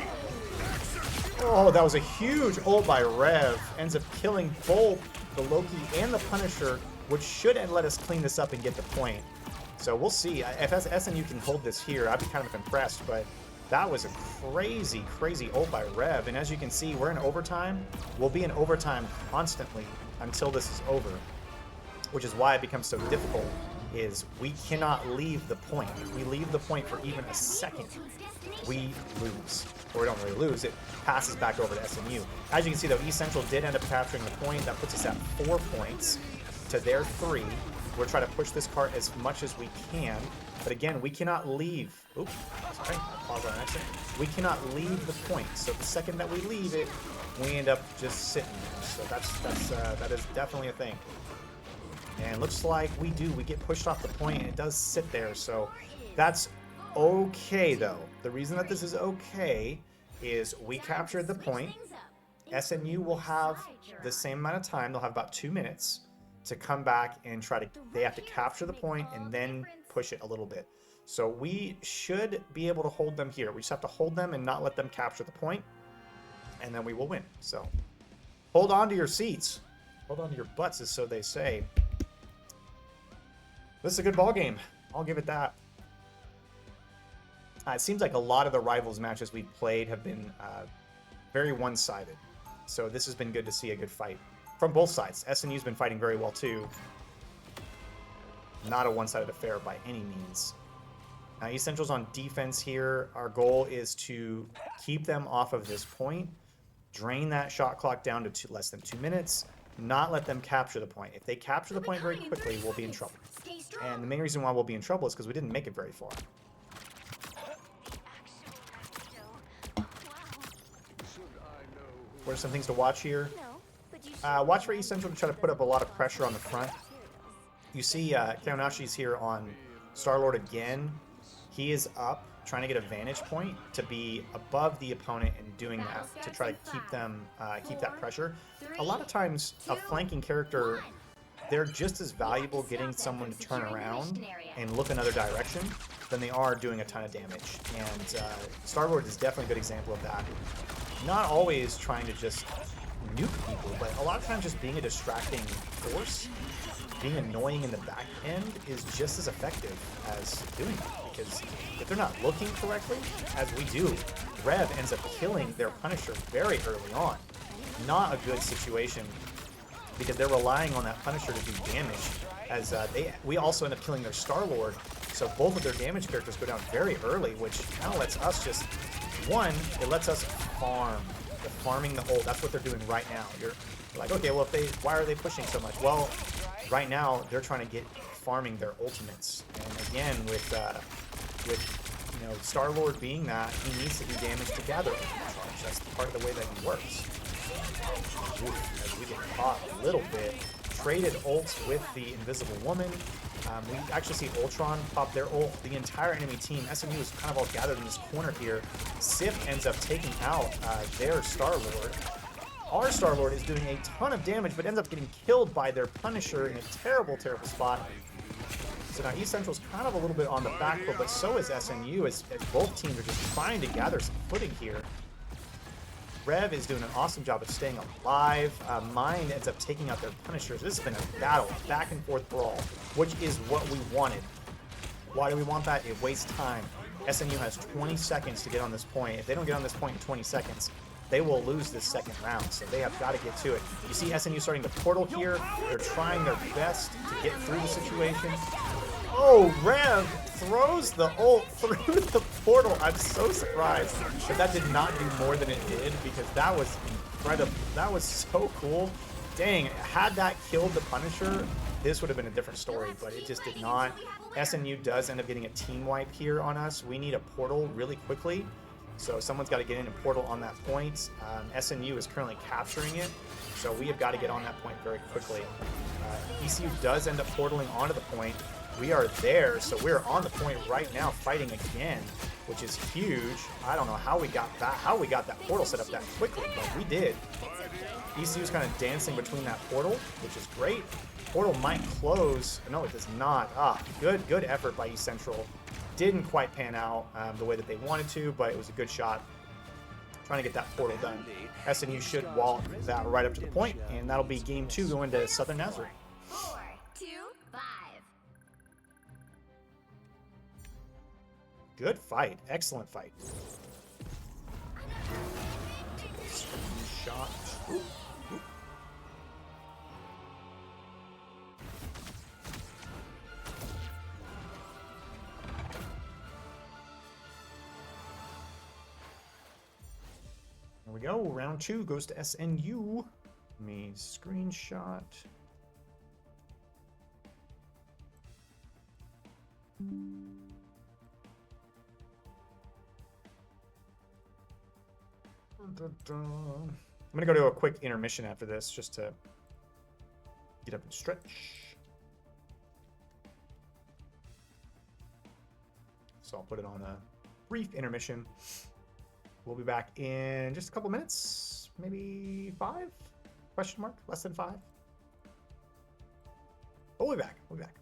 Oh, that was a huge ult by Rev. Ends up killing both the Loki and the Punisher, which should let us clean this up and get the point. So we'll see. If SNU can hold this here, I'd be kind of impressed, but That was a crazy, crazy ult by Rev. And as you can see, we're in overtime. We'll be in overtime constantly until this is over, which is why it becomes so difficult, is we cannot leave the point. If we leave the point for even a second, we lose. Or we don't really lose, it passes back over to SMU. As you can see though, East Central did end up capturing the point. That puts us at 4 points to their 3. We're trying to push this cart as much as we can. But again, we cannot leave. Oops, sorry, I'll pause on accident. We cannot leave the point. So the second that we leave it, we end up just sitting there. So that is definitely a thing. And looks like we get pushed off the point, and it does sit there. So that's okay though. The reason that this is okay is we captured the point. SNU will have the same amount of time. They'll have about 2 minutes to come back and try to, they have to capture the point and then push it a little bit. So we should be able to hold them here. We just have to hold them and not let them capture the point, and then we will win. So hold on to your seats. Hold on to your butts, as so they say. This is a good ball game. I'll give it that. It seems like a lot of the rivals matches we've played have been very one-sided. So this has been good to see a good fight from both sides. SNU's been fighting very well too. Not a one-sided affair by any means. East Central's on defense here. Our goal is to keep them off of this point, drain that shot clock down to less than 2 minutes, not let them capture the point. If they capture the point very quickly, we'll be in trouble. And the main reason why we'll be in trouble is because we didn't make it very far. What are some things to watch here? Watch for East Central to try to put up a lot of pressure on the front. You see Kaonashi's here on Star-Lord again. He is up, trying to get a vantage point to be above the opponent and doing that to try to keep them, keep that pressure. A lot of times, a flanking character, they're just as valuable getting someone to turn around and look another direction than they are doing a ton of damage. And Star-Lord is definitely a good example of that. Not always trying to just nuke people, but a lot of times just being a distracting force, being annoying in the back end is just as effective as doing it. Because if they're not looking correctly, as we do, Rev ends up killing their Punisher very early on. Not a good situation, because they're relying on that Punisher to do damage, as we also end up killing their Star-Lord, so both of their damage characters go down very early, which now lets us just, one, it lets us farm. The farming the ult, that's what they're doing right now. You're like, okay, well, why are they pushing so much? Well, right now, they're trying to get farming their ultimates, and again, with you know, Star-Lord being that, he needs to do damage to gather charge. That's part of the way that he works. Oof, as we get caught a little bit. Traded ults with the Invisible Woman. We actually see Ultron pop their ult. The entire enemy team, SMU, is kind of all gathered in this corner here. Sif ends up taking out their Star-Lord. Our Star-Lord is doing a ton of damage, but ends up getting killed by their Punisher in a terrible, terrible spot. So now East Central's kind of a little bit on the back foot, but so is SNU, as both teams are just trying to gather some footing here. Rev is doing an awesome job of staying alive. Mind ends up taking out their Punishers. This has been a battle, back and forth brawl, which is what we wanted. Why do we want that? It wastes time. SNU has 20 seconds to get on this point. If they don't get on this point in 20 seconds, they will lose this second round, so they have got to get to it. You see SNU starting to portal here. They're trying their best to get through the situation. Oh, Rev throws the ult through the portal. I'm so surprised that did not do more than it did, because that was incredible. That was so cool. Dang, had that killed the Punisher, this would have been a different story, but it just did not. SNU does end up getting a team wipe here on us. We need a portal really quickly, so someone's got to get in and portal on that point. SNU is currently capturing it, so we have got to get on that point very quickly. ECU does end up portaling onto the point. We are there, so we're on the point right now, fighting again, which is huge. I don't know how we got that portal set up that quickly, but we did. ECU's kind of dancing between that portal, which is great. Portal might close. No, it does not. Good effort by East Central. Didn't quite pan out the way that they wanted to, but it was a good shot. Trying to get that portal done. SNU should wall that right up to the point, and that'll be game 2 going to Southern Nazarene. 4, 2, 5. Good fight. Excellent fight. Shot. Ooh. Ooh. There we go. Round 2 goes to SNU. Let me screenshot. I'm gonna go to a quick intermission after this just to get up and stretch. So I'll put it on a brief intermission. We'll be back in just a couple minutes, maybe 5? Question mark? Less than 5? We'll be back. We'll be back.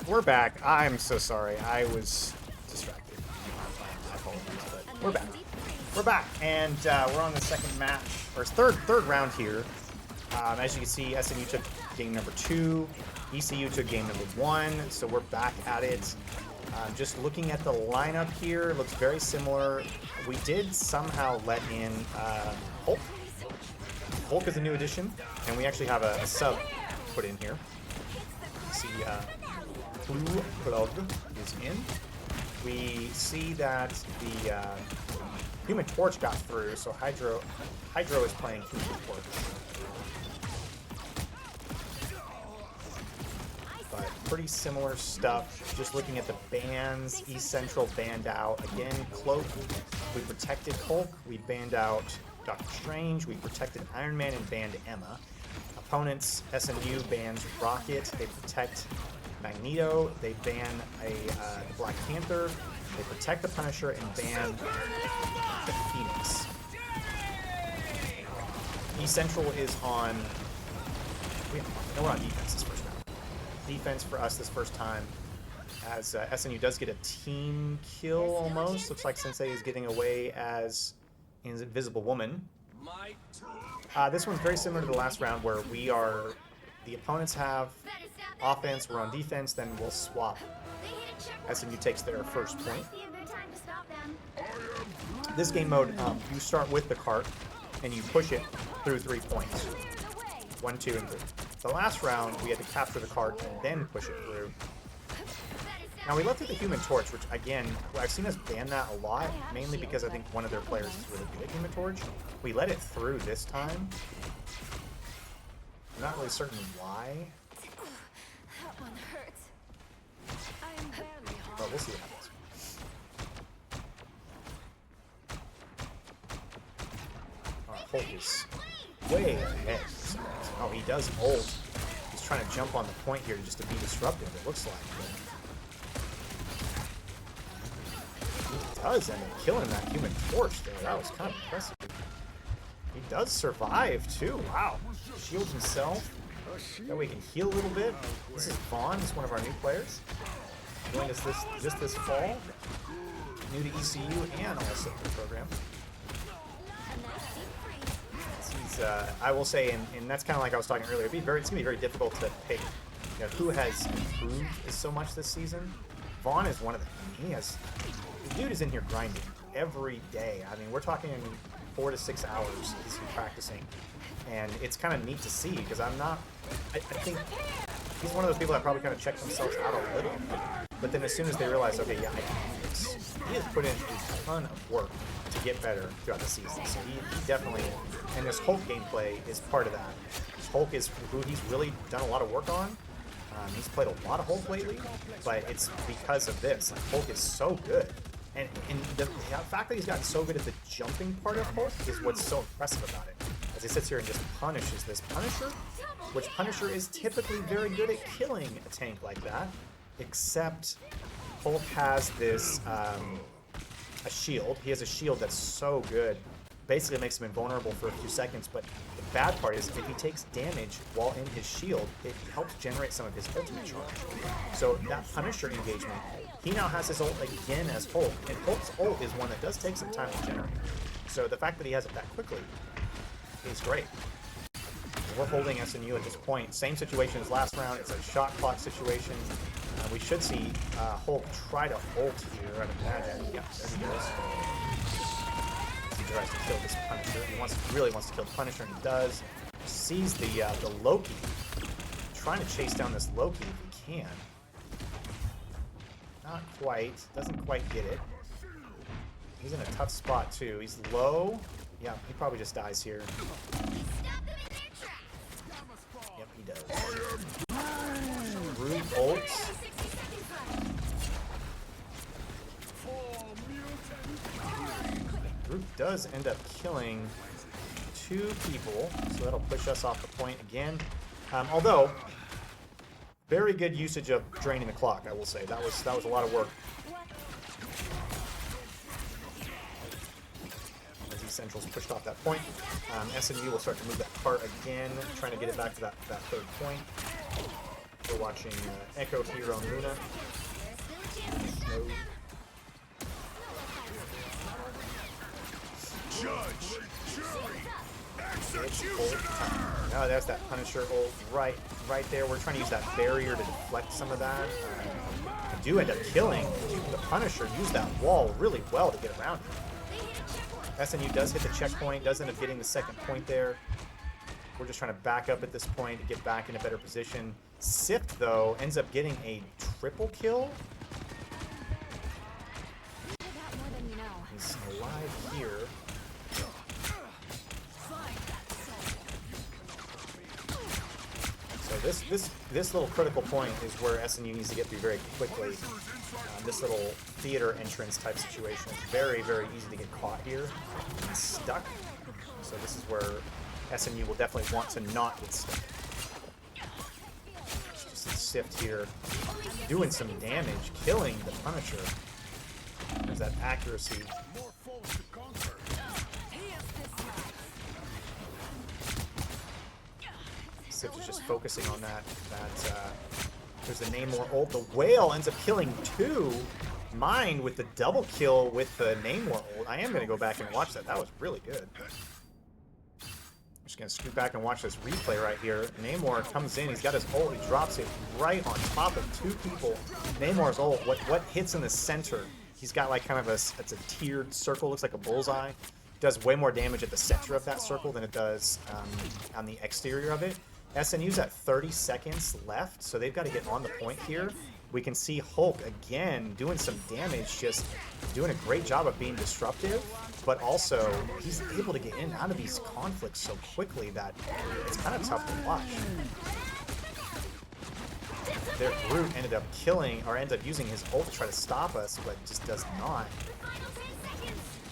We're back. I'm so sorry. I was distracted. I apologize, but we're back. We're back, and we're on the second match, or third round here. As you can see, SNU took game number 2. ECU took game number 1, so we're back at it. Just looking at the lineup here, looks very similar. We did somehow let in Hulk. Hulk is a new addition, and we actually have a sub put in here. You see Blue Blood is in. We see that the Human Torch got through, so Hydro is playing Human Torch. But pretty similar stuff. Just looking at the bans, East Central banned out. Again, Cloak, we protected Hulk. We banned out Doctor Strange. We protected Iron Man and banned Emma. Opponents, SNU bans Rocket. They protect Magneto. They ban the Black Panther. They protect the Punisher and ban the Phoenix. East Central is on... we're on defense this first round. Defense for us this first time, as SNU does get a team kill almost. Looks like Sensei is getting away as Invisible Woman. This one's very similar to the last round, where the opponents have offense, we're on defense, then we'll swap. SNU takes their first point. This game mode, you start with the cart, and you push it through 3 points. 1, 2, and 3. The last round, we had to capture the cart and then push it through. Now, we left it the Human Torch, which, again, I've seen us ban that a lot, mainly because I think one of their players is really good at Human Torch. We let it through this time. I'm not really certain why. That one hurts. I'm barely home. But we'll see what happens. Hulk is way ahead. Oh, he does ult. He's trying to jump on the point here just to be disruptive, it looks like. He does end up killing that Human Torch there. That was kind of impressive. He does survive, too. Wow. Shields himself. That way he can heal a little bit. This is Vaughn. He's one of our new players. Joined us just this fall. New to ECU and also the program. I will say, and that's kind of like I was talking earlier, it's going to be very difficult to pick who has improved so much this season. Vaughn is one of them. The dude is in here grinding every day. I mean, we're talking 4 to 6 hours he's practicing. And it's kind of neat to see, because I think he's one of those people that probably kind of check themselves out a little bit. But then as soon as they realize, okay, yeah, I can do this, he has put in a ton of work to get better throughout the season. So he definitely, and this Hulk gameplay is part of that. Hulk is who he's really done a lot of work on. He's played a lot of Hulk lately, but it's because of this. Like, Hulk is so good. And the fact that he's gotten so good at the jumping part of Hulk is what's so impressive about it. As he sits here and just punishes this Punisher, which Punisher is typically very good at killing a tank like that, except Hulk has this a shield. He has a shield that's so good. Basically, it makes him invulnerable for a few seconds, but the bad part is if he takes damage while in his shield, it helps generate some of his ultimate charge. So that Punisher engagement, he now has his ult again as Hulk, and Hulk's ult is one that does take some time to generate. So the fact that he has it that quickly is great. We're holding SNU at this point. Same situation as last round. It's a shot clock situation. We should see Hulk try to ult here, I'd imagine. Yeah, there he goes. He tries to kill this Punisher. He really wants to kill the Punisher, and he does. Sees the Loki. Trying to chase down this Loki if he can. Not quite. Doesn't quite get it. He's in a tough spot, too. He's low. Yeah, he probably just dies here. Yep, he does. Root ults. Root does end up killing 2 people, so that'll push us off the point again. Although, very good usage of draining the clock, I will say. That was a lot of work. Central's pushed off that point. SNU will start to move that cart again, trying to get it back to that 3rd point. We're watching Echo Hero Luna. Snow. Judge, jury, executioner! Oh, there's that Punisher ult right there. We're trying to use that barrier to deflect some of that. We do end up killing the Punisher. Use that wall really well to get around him. SNU does hit the checkpoint, does end up getting the second point there. We're just trying to back up at this point to get back in a better position. Sift, though, ends up getting a triple kill. He's alive here. So this little critical point is where SNU needs to get through very quickly. This little theater entrance type situation is very, very easy to get caught here and stuck. So this is where SNU will definitely want to not get stuck. Just a Sift here, doing some damage, killing the Punisher. There's that accuracy. Sift is just focusing on that. There's the Namor ult. The Whale ends up killing two. Mind with the double kill with the Namor ult. I am going to go back and watch that. That was really good. I'm just going to scoot back and watch this replay right here. Namor comes in. He's got his ult. He drops it right on top of two people. Namor's ult, what hits in the center? He's got like kind of it's a tiered circle. Looks like a bullseye. Does way more damage at the center of that circle than it does on the exterior of it. SNU's at 30 seconds left, so they've got to get on the point here. We can see Hulk again doing some damage, just doing a great job of being disruptive, but also he's able to get in and out of these conflicts so quickly that it's kind of tough to watch. Their Groot ended up using his ult to try to stop us, but just does not.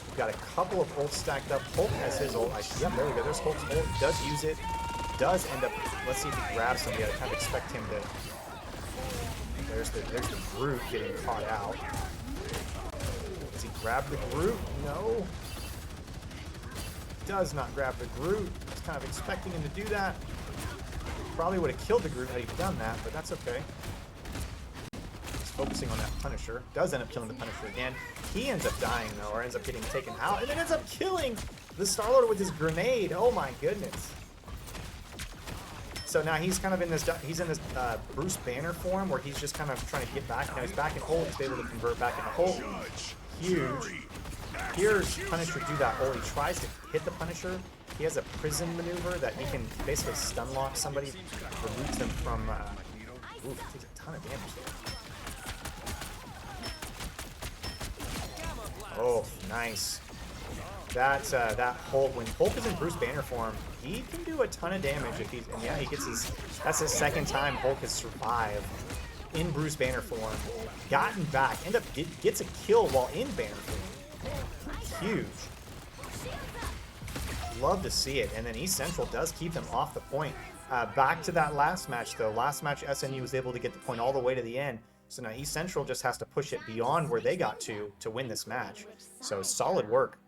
We've got a couple of ults stacked up. Hulk has his ult. Yep, there we go. There's Hulk's ult. He does use it. Does end up. Let's see if he grabs somebody. I kind of expect him to. There's the Groot getting caught out. Does he grab the Groot? No. Does not grab the Groot. I was kind of expecting him to do that. Probably would have killed the Groot had he done that, but that's okay. He's focusing on that Punisher. Does end up killing the Punisher again. He ends up dying though, or ends up getting taken out, and then ends up killing the Star-Lord with his grenade. Oh my goodness. So now he's kind of in this, Bruce Banner form where he's just kind of trying to get back. Now he's back in Hulk. He's able to convert back into Hulk. Huge. Here's Punisher do that ult. He tries to hit the Punisher. He has a prison maneuver that he can basically stun lock somebody, removes them from. Ooh, takes a ton of damage there. Oh, nice. That Hulk, when Hulk is in Bruce Banner form, he can do a ton of damage if he's, and yeah, he gets his, that's his second time Hulk has survived in Bruce Banner form, gotten back, gets a kill while in Banner form. Huge. Love to see it, and then East Central does keep them off the point. Back to that last match though. Last match SNU was able to get the point all the way to the end. So now East Central just has to push it beyond where they got to win this match. So solid work.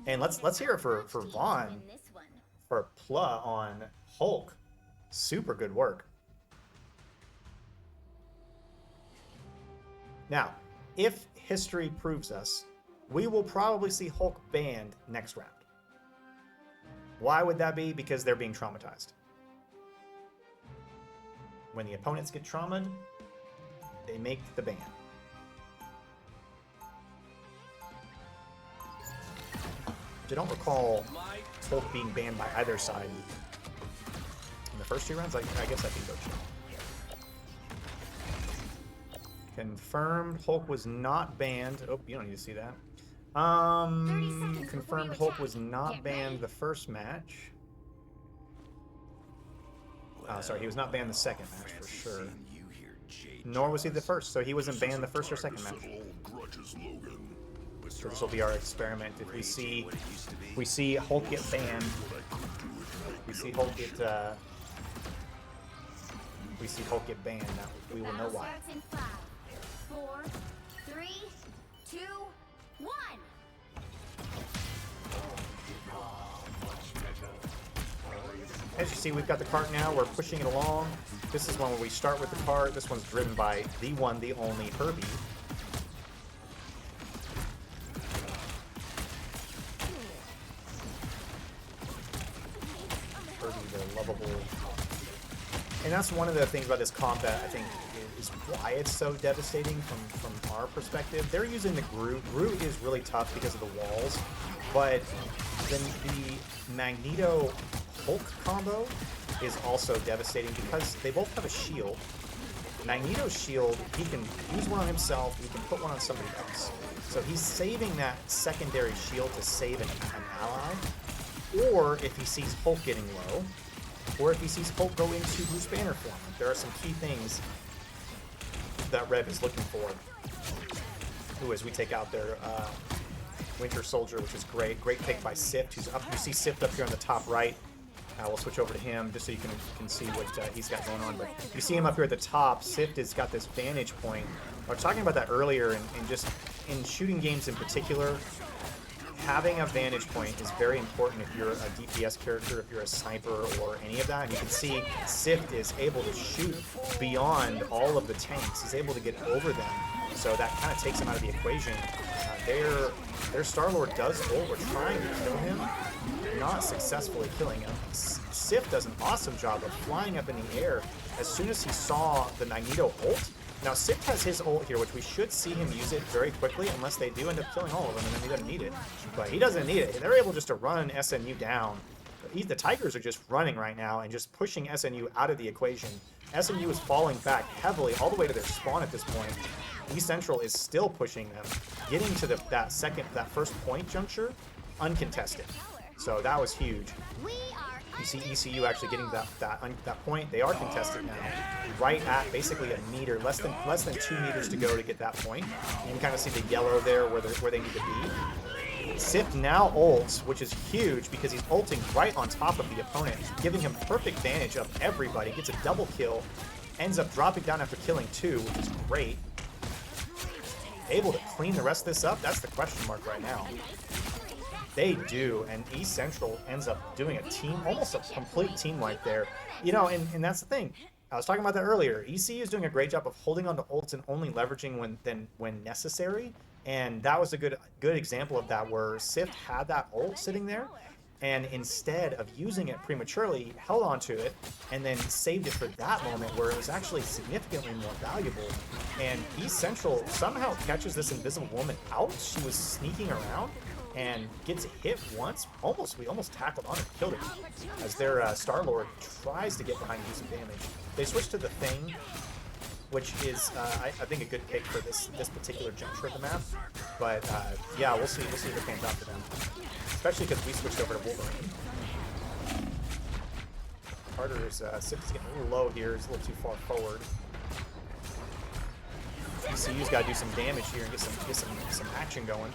And let's hear it for Vaughn for Pla on Hulk. Super good work. Now, if history proves us, we will probably see Hulk banned next round. Why would that be? Because they're being traumatized. When the opponents get traumatized, they make the ban. I don't recall Hulk being banned by either side in the first two rounds. I guess I can go check. Confirmed Hulk was not banned. Oh, you don't need to see that. Confirmed Hulk was not banned the first match. Sorry, he was not banned the second match for sure. Nor was he the first, so he wasn't banned the first or second match. So this will be our experiment. If we see Hulk get banned, we see Hulk get banned. Now we will know why. 5, 4, 3, 2, 1. As you see, we've got the cart now. We're pushing it along. This is one where we start with the cart. This one's driven by the one, the only Herbie. Herbie, the lovable. And that's one of the things about this combat, I think, is why it's so devastating from our perspective. They're using the Groot. Groot is really tough because of the walls, but then the Magneto Hulk combo is also devastating because they both have a shield. Magneto's shield, he can use one on himself, he can put one on somebody else. So he's saving that secondary shield to save an ally, or if he sees Hulk getting low, or if he sees Hulk go into Bruce Banner form. There are some key things that Rev is looking for. Ooh, as we take out their Winter Soldier, which is great. Great pick by Sift, who's up. You see Sift up here on the top right. We'll switch over to him just so you can see what he's got going on. But you see him up here at the top. Sift has got this vantage point. I was talking about that earlier, and just in shooting games in particular, having a vantage point is very important if you're a DPS character, if you're a sniper, or any of that. And you can see Sift is able to shoot beyond all of the tanks. He's able to get over them, so that kind of takes him out of the equation. Their Star-Lord does ult. We're trying to kill him, not successfully killing him. Sif does an awesome job of flying up in the air as soon as he saw the Magneto ult. Now Sif has his ult here, which we should see him use it very quickly, unless they do end up killing all of them, and then he doesn't need it. But he doesn't need it. They're able just to run SNU down. The Tigers are just running right now and just pushing SNU out of the equation. SNU is falling back heavily all the way to their spawn at this point. East Central is still pushing them, getting to that first point juncture uncontested. So that was huge. You see ECU actually getting that point. They are contested now, right at basically a meter, less than 2 meters to go to get that point. You can kind of see the yellow there where they need to be. Sif now ults, which is huge because he's ulting right on top of the opponent, giving him perfect advantage of everybody. Gets a double kill, ends up dropping down after killing 2, which is great. Able to clean the rest of this up? That's the question mark right now. They do, and East Central ends up doing a team, almost a complete team wipe there. You know, and that's the thing. I was talking about that earlier. ECU is doing a great job of holding on to ults and only leveraging when necessary. And that was a good example of that, where Sift had that ult sitting there, and instead of using it prematurely, he held onto it and then saved it for that moment where it was actually significantly more valuable. And East Central somehow catches this Invisible Woman out. She was sneaking around and gets hit once. We almost tackled on her, killed her, as their Star-Lord tries to get behind, do some damage. They switch to the Thing, which is, I think, a good pick for this particular juncture of the map. But yeah, we'll see if it pans out for them. Especially because we switched over to Wolverine. Carter's Sif is getting a little low here. He's a little too far forward. ECU's got to do some damage here and get some action going.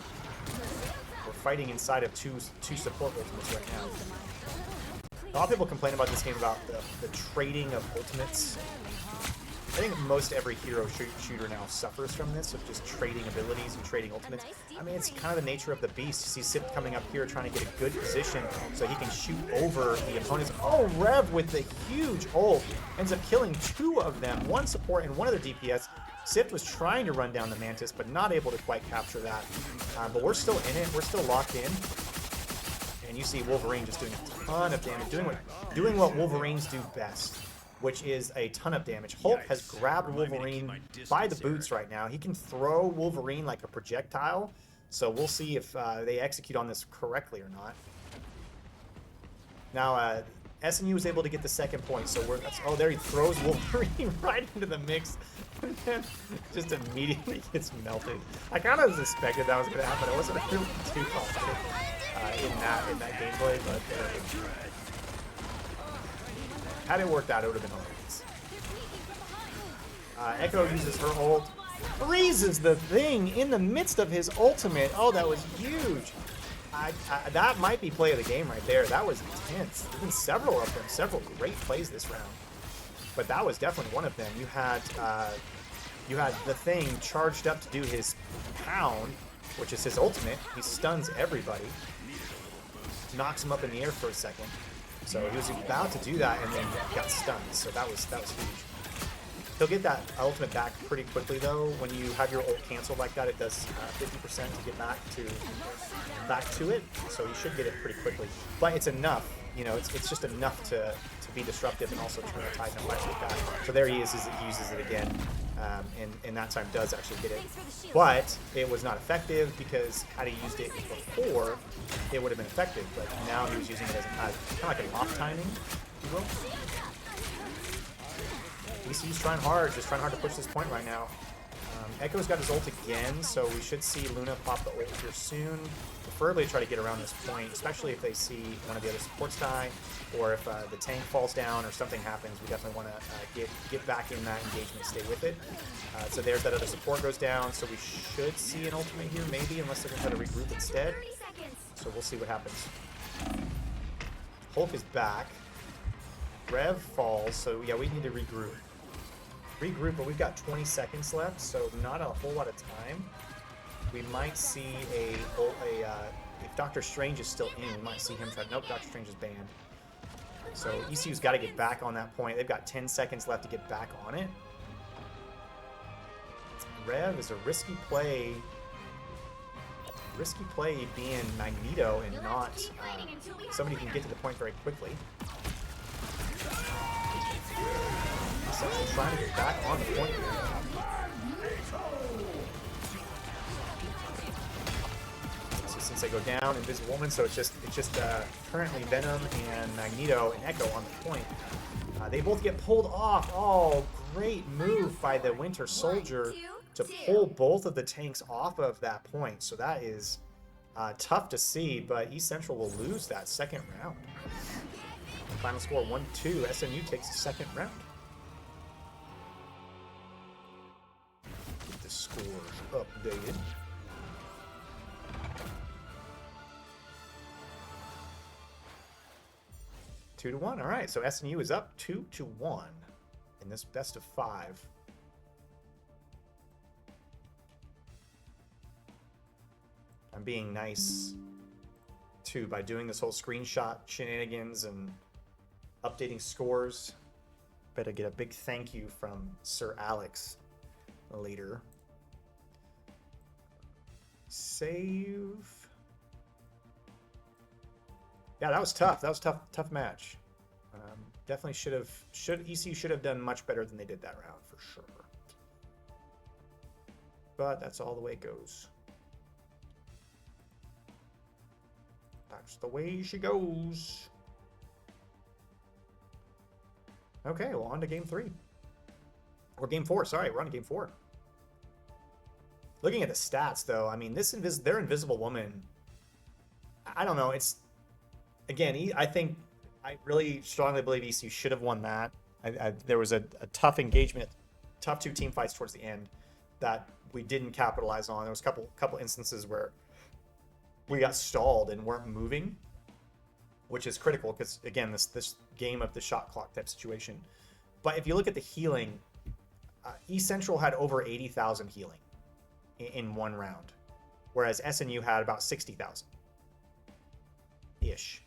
We're fighting inside of two support ultimates right now. A lot of people complain about this game about the trading of ultimates. I think most every hero shooter now suffers from this, of just trading abilities and trading ultimates. I mean, it's kind of the nature of the beast. You see Sip coming up here trying to get a good position so he can shoot over the opponents. Oh, Rev with the huge ult ends up killing 2 of them, 1 support and 1 other DPS. Sift was trying to run down the Mantis, but not able to quite capture that. But we're still in it. We're still locked in. And you see Wolverine just doing a ton of damage, doing what Wolverines do best, which is a ton of damage. Hulk has grabbed Wolverine by the boots right now. He can throw Wolverine like a projectile, so we'll see if they execute on this correctly or not. Now, SNU was able to get the second point, so oh, there he throws Wolverine right into the mix, and then just immediately gets melted. I kind of suspected that was going to happen. I wasn't really too confident in that gameplay, but had it worked out, it would have been hilarious. Echo uses her ult, freezes the Thing in the midst of his ultimate. Oh, that was huge. That might be play of the game right there. That was intense. There's been several of them, several great plays this round. But that was definitely one of them. You had the Thing charged up to do his pound, which is his ultimate. He stuns everybody, knocks him up in the air for a second. So he was about to do that and then got stunned. So that was huge. He'll get that ultimate back pretty quickly though. When you have your ult canceled like that, it does 50% to get back to it. So you should get it pretty quickly. But it's enough, you know, it's just enough to be disruptive and also turn the tide in a fight like that. So there he is, he uses it again, and that time does actually get it. But it was not effective because had he used it before, it would have been effective. But now he was using it as kind of like an off timing, if you will. ECU's trying hard, just trying hard to push this point right now. Echo's got his ult again, so we should see Luna pop the ult here soon. Preferably try to get around this point, especially if they see one of the other supports die, or if the tank falls down or something happens. We definitely want to get back in that engagement, stay with it. So there's that other support goes down, so we should see an ultimate here, maybe, unless they're going to try to regroup instead. So we'll see what happens. Hulk is back. Rev falls, so yeah, we need to regroup. But we've got 20 seconds left, so not a whole lot of time. We might see if Doctor Strange is still in, we might see him try. Nope, Doctor Strange is banned. So ECU's got to get back on that point. They've got 10 seconds left to get back on it. Rev is a risky play. Risky play being Magneto and not somebody who can get to the point very quickly. Essentially trying to get back on the point here. So since they go down, Invisible Woman, so it's just currently Venom and Magneto and Echo on the point. They both get pulled off. Oh, great move by the Winter Soldier to pull both of the tanks off of that point. So that is tough to see, but East Central will lose that second round. Final score 1-2. SNU takes the second round. Get the scores updated. Two to one. All right, so SNU is up 2-1 in this best of 5. I'm being nice too by doing this whole screenshot shenanigans and updating scores. Better get a big thank you from Sir Alex later. Save. Yeah, that was tough. That was a tough match. Definitely ECU should have done much better than they did that round for sure. But that's all the way it goes. That's the way she goes. Okay, well, on to game 3. Or game 4, sorry, we're on to game 4. Looking at the stats, though, I mean, their Invisible Woman, I don't know, it's, again, I really strongly believe ECU should have won that. There was a tough engagement, tough 2 team fights towards the end that we didn't capitalize on. There was a couple instances where we got stalled and weren't moving, which is critical because, again, this game of the shot clock type situation. But if you look at the healing, East Central had over 80,000 healing in one round, whereas SNU had about 60,000 ish.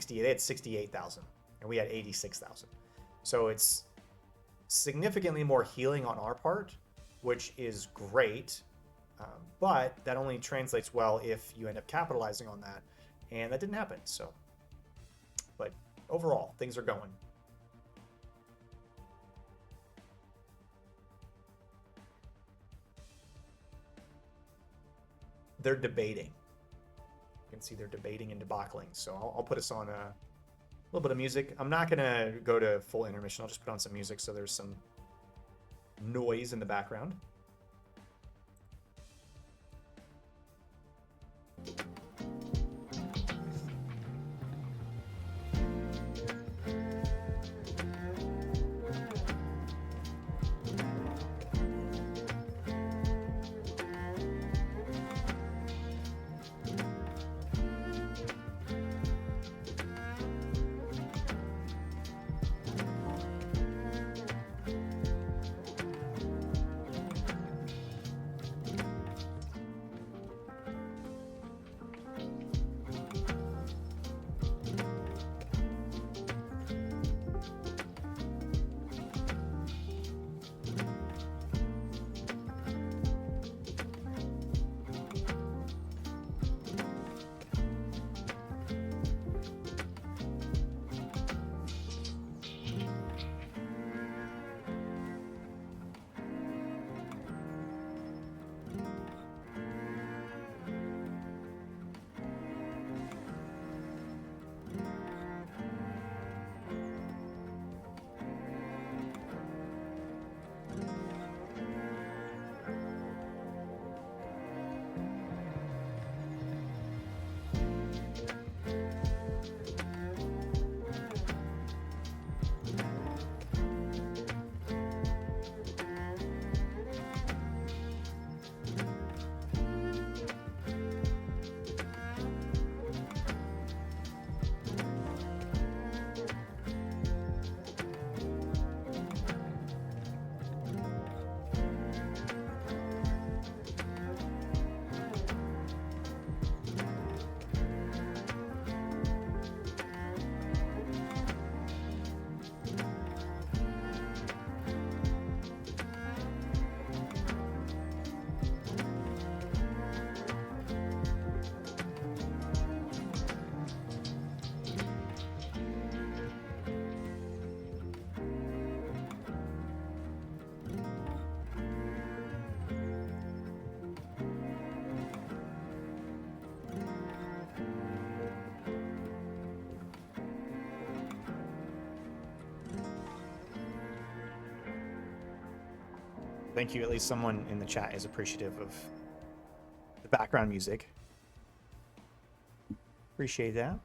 They had 68,000 and we had 86,000. So it's significantly more healing on our part, which is great. But that only translates well if you end up capitalizing on that, and that didn't happen. So, but overall, things are going. They're debating. You can see they're debating and debacling. So I'll put us on a little bit of music. I'm not gonna go to full intermission. I'll just put on some music so there's some noise in the background. Thank you. At least someone in the chat is appreciative of the background music. Appreciate that.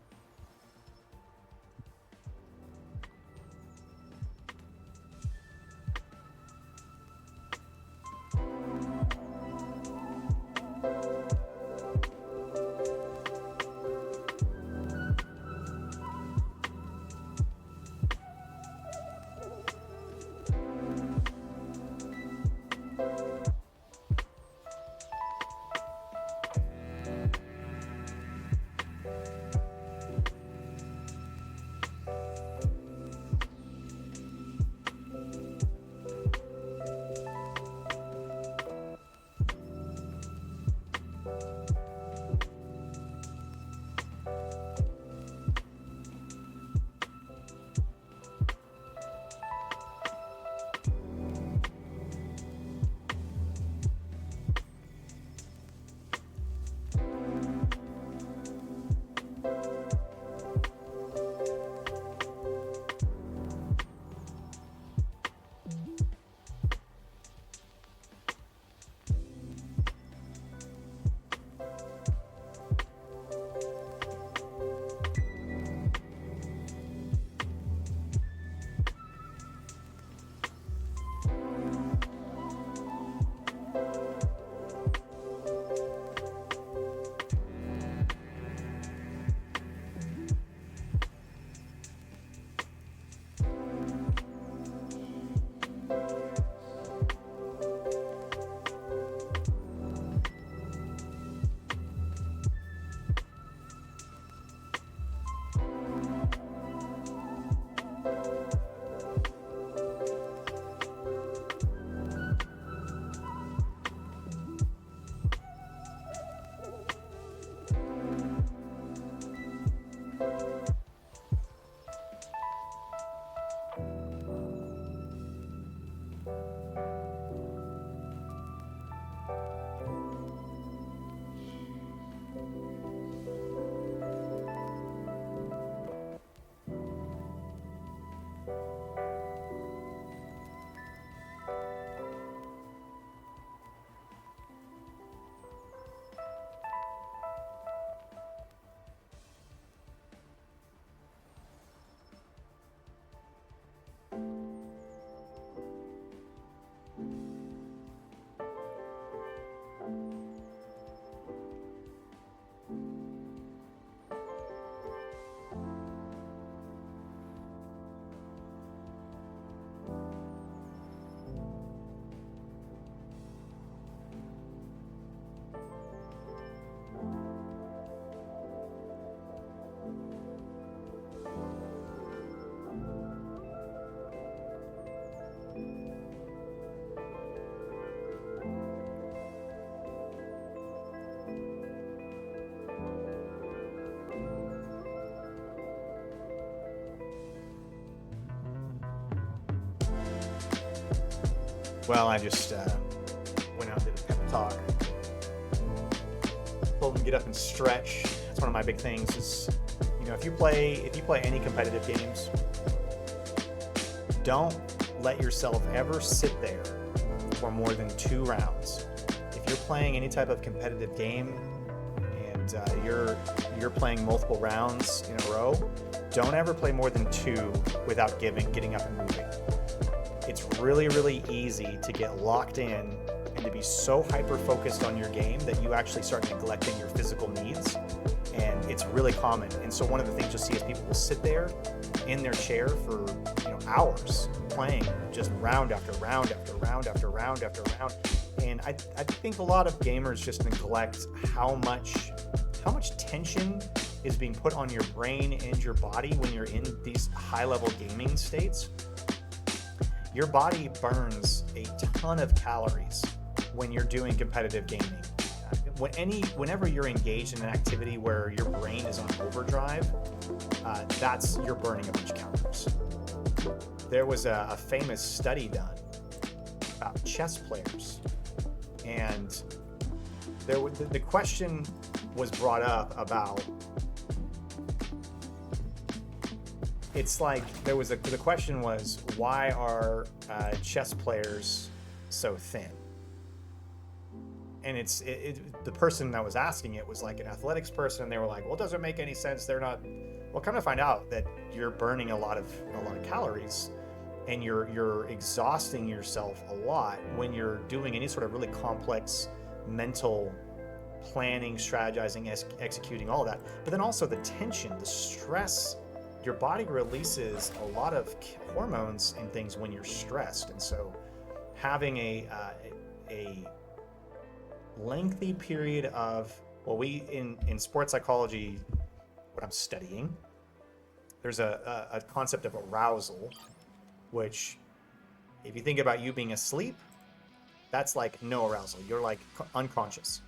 Well, I just went out and did a pep talk. Told them to get up and stretch. That's one of my big things. Is, you know, if you play any competitive games, don't let yourself ever sit there for more than 2 rounds. If you're playing any type of competitive game and you're playing multiple rounds in a row, don't ever play more than 2 without getting up and moving. It's really, really easy to get locked in and to be so hyper-focused on your game that you actually start neglecting your physical needs. And it's really common. And so one of the things you'll see is people will sit there in their chair for hours playing just round after round after round after round after round. And I think a lot of gamers just neglect how much tension is being put on your brain and your body when you're in these high-level gaming states. Your body burns a ton of calories when you're doing competitive gaming. Whenever you're engaged in an activity where your brain is on overdrive, you're burning a bunch of calories. There was a famous study done about chess players, and the question was brought up about. It's like the question was, why are chess players so thin. And the person that was asking it was like an athletics person, and they were like, well, it doesn't make any sense. They're not. Well, come to find out that you're burning a lot of calories, and you're exhausting yourself a lot when you're doing any sort of really complex mental planning, strategizing, executing, all of that. But then also the tension, the stress. Your body releases a lot of hormones and things when you're stressed, and so having a lengthy period of, well, we in sports psychology, what I'm studying, there's a concept of arousal, which if you think about you being asleep, that's like no arousal. You're like unconscious.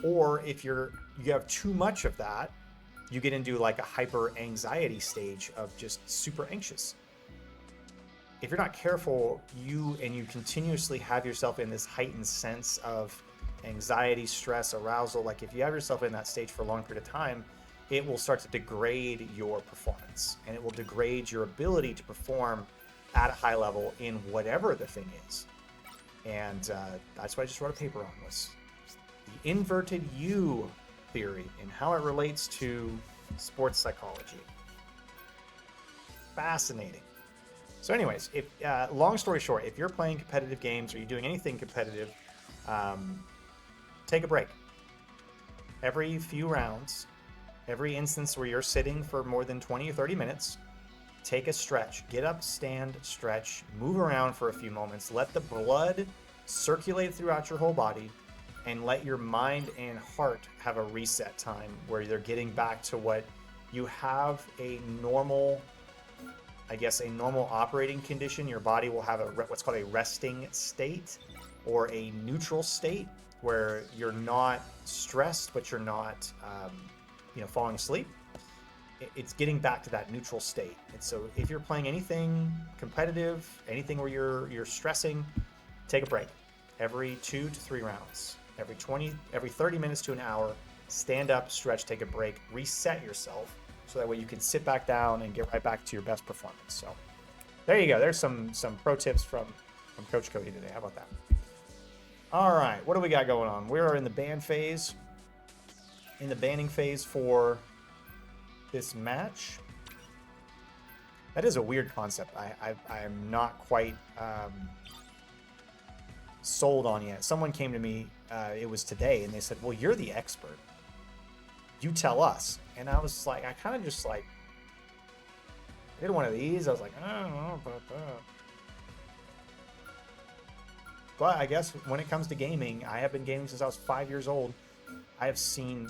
Or if you have too much of that, you get into like a hyper anxiety stage of just super anxious. If you're not careful, you continuously have yourself in this heightened sense of anxiety, stress, arousal. Like if you have yourself in that stage for a long period of time, it will start to degrade your performance, and it will degrade your ability to perform at a high level in whatever the thing is. And that's what I just wrote a paper on, was the inverted U theory and how it relates to sports psychology. Fascinating. So anyways, if long story short, if you're playing competitive games or you're doing anything competitive, take a break. Every few rounds, every instance where you're sitting for more than 20 or 30 minutes, take a stretch. Get up, stand, stretch, move around for a few moments. Let the blood circulate throughout your whole body, and let your mind and heart have a reset time where they're getting back to what you have a normal, I guess, a normal operating condition. Your body will have what's called a resting state or a neutral state, where you're not stressed, but you're not, falling asleep. It's getting back to that neutral state. And so if you're playing anything competitive, anything where you're stressing, take a break. Every 2 to 3 rounds, every 30 minutes to an hour, stand up, stretch, take a break, reset yourself, so that way you can sit back down and get right back to your best performance. So there you go. There's some pro tips from Coach Cody today. How about that? All right, what do we got going on? We are in the banning phase for this match. That is a weird concept. I am not quite sold on yet. Someone came to me, it was today, and they said, well, you're the expert. You tell us. And I was like, I kind of just like, I did one of these. I was like, I don't know about that. But I guess when it comes to gaming, I have been gaming since I was 5 years old. I have seen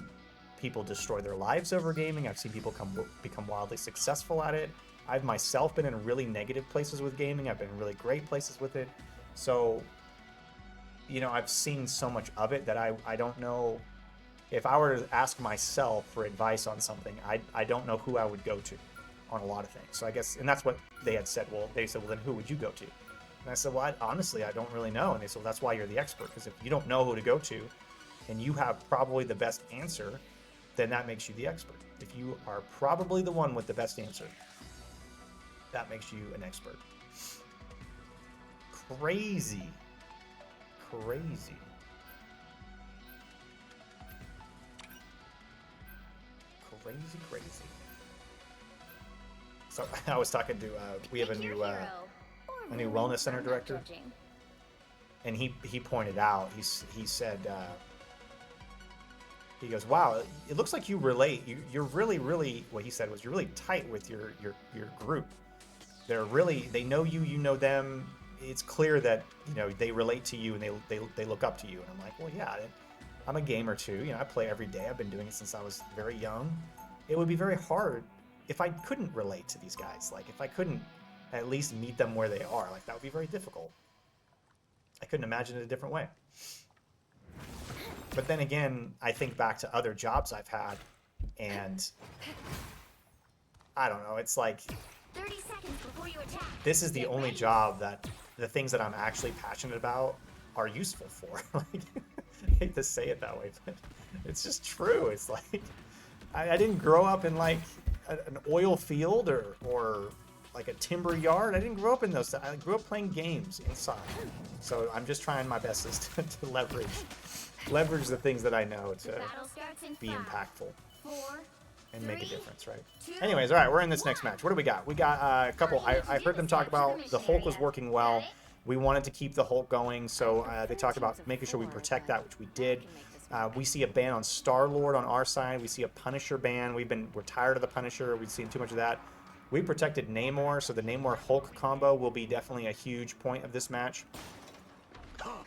people destroy their lives over gaming. I've seen people become wildly successful at it. I've myself been in really negative places with gaming. I've been in really great places with it. So, I've seen so much of it that I don't know. If I were to ask myself for advice on something, I don't know who I would go to on a lot of things. So I guess, and that's what they had said. Well, they said, well, then who would you go to? And I said, well, honestly, I don't really know. And they said, well, that's why you're the expert. Because if you don't know who to go to, and you have probably the best answer, then that makes you the expert. If you are probably the one with the best answer, that makes you an expert. Crazy. So I was talking to, we have a new wellness center director, and he pointed out, he said, he goes, wow, it looks like you relate. You're really, what he said was, you're really tight with your group. They know you, you know them. It's clear that, they relate to you and they look up to you. And I'm like, well, yeah, I'm a gamer too. I play every day. I've been doing it since I was very young. It would be very hard if I couldn't relate to these guys. Like, if I couldn't at least meet them where they are, like, that would be very difficult. I couldn't imagine it a different way. But then again, I think back to other jobs I've had, and I don't know, it's like, 30 seconds before you attack. This is the only job that the things that I'm actually passionate about are useful for. Like, I hate to say it that way, but it's just true. It's like, I didn't grow up in like an oil field or like a timber yard. I didn't grow up in those. I grew up playing games inside. So I'm just trying my best to leverage the things that I know to Battle starts in be 5, impactful 4, and make a 3, difference, right? 2, Anyways, all right, we're in this next match. What do we got? We got a couple. I heard them talk about the Hulk was working well. We wanted to keep the Hulk going, so they talked about making sure we protect that, which we did. We see a ban on Star-Lord on our side. We see a Punisher ban. We're tired of the Punisher. We've seen too much of that. We protected Namor, so the Namor Hulk combo will be definitely a huge point of this match.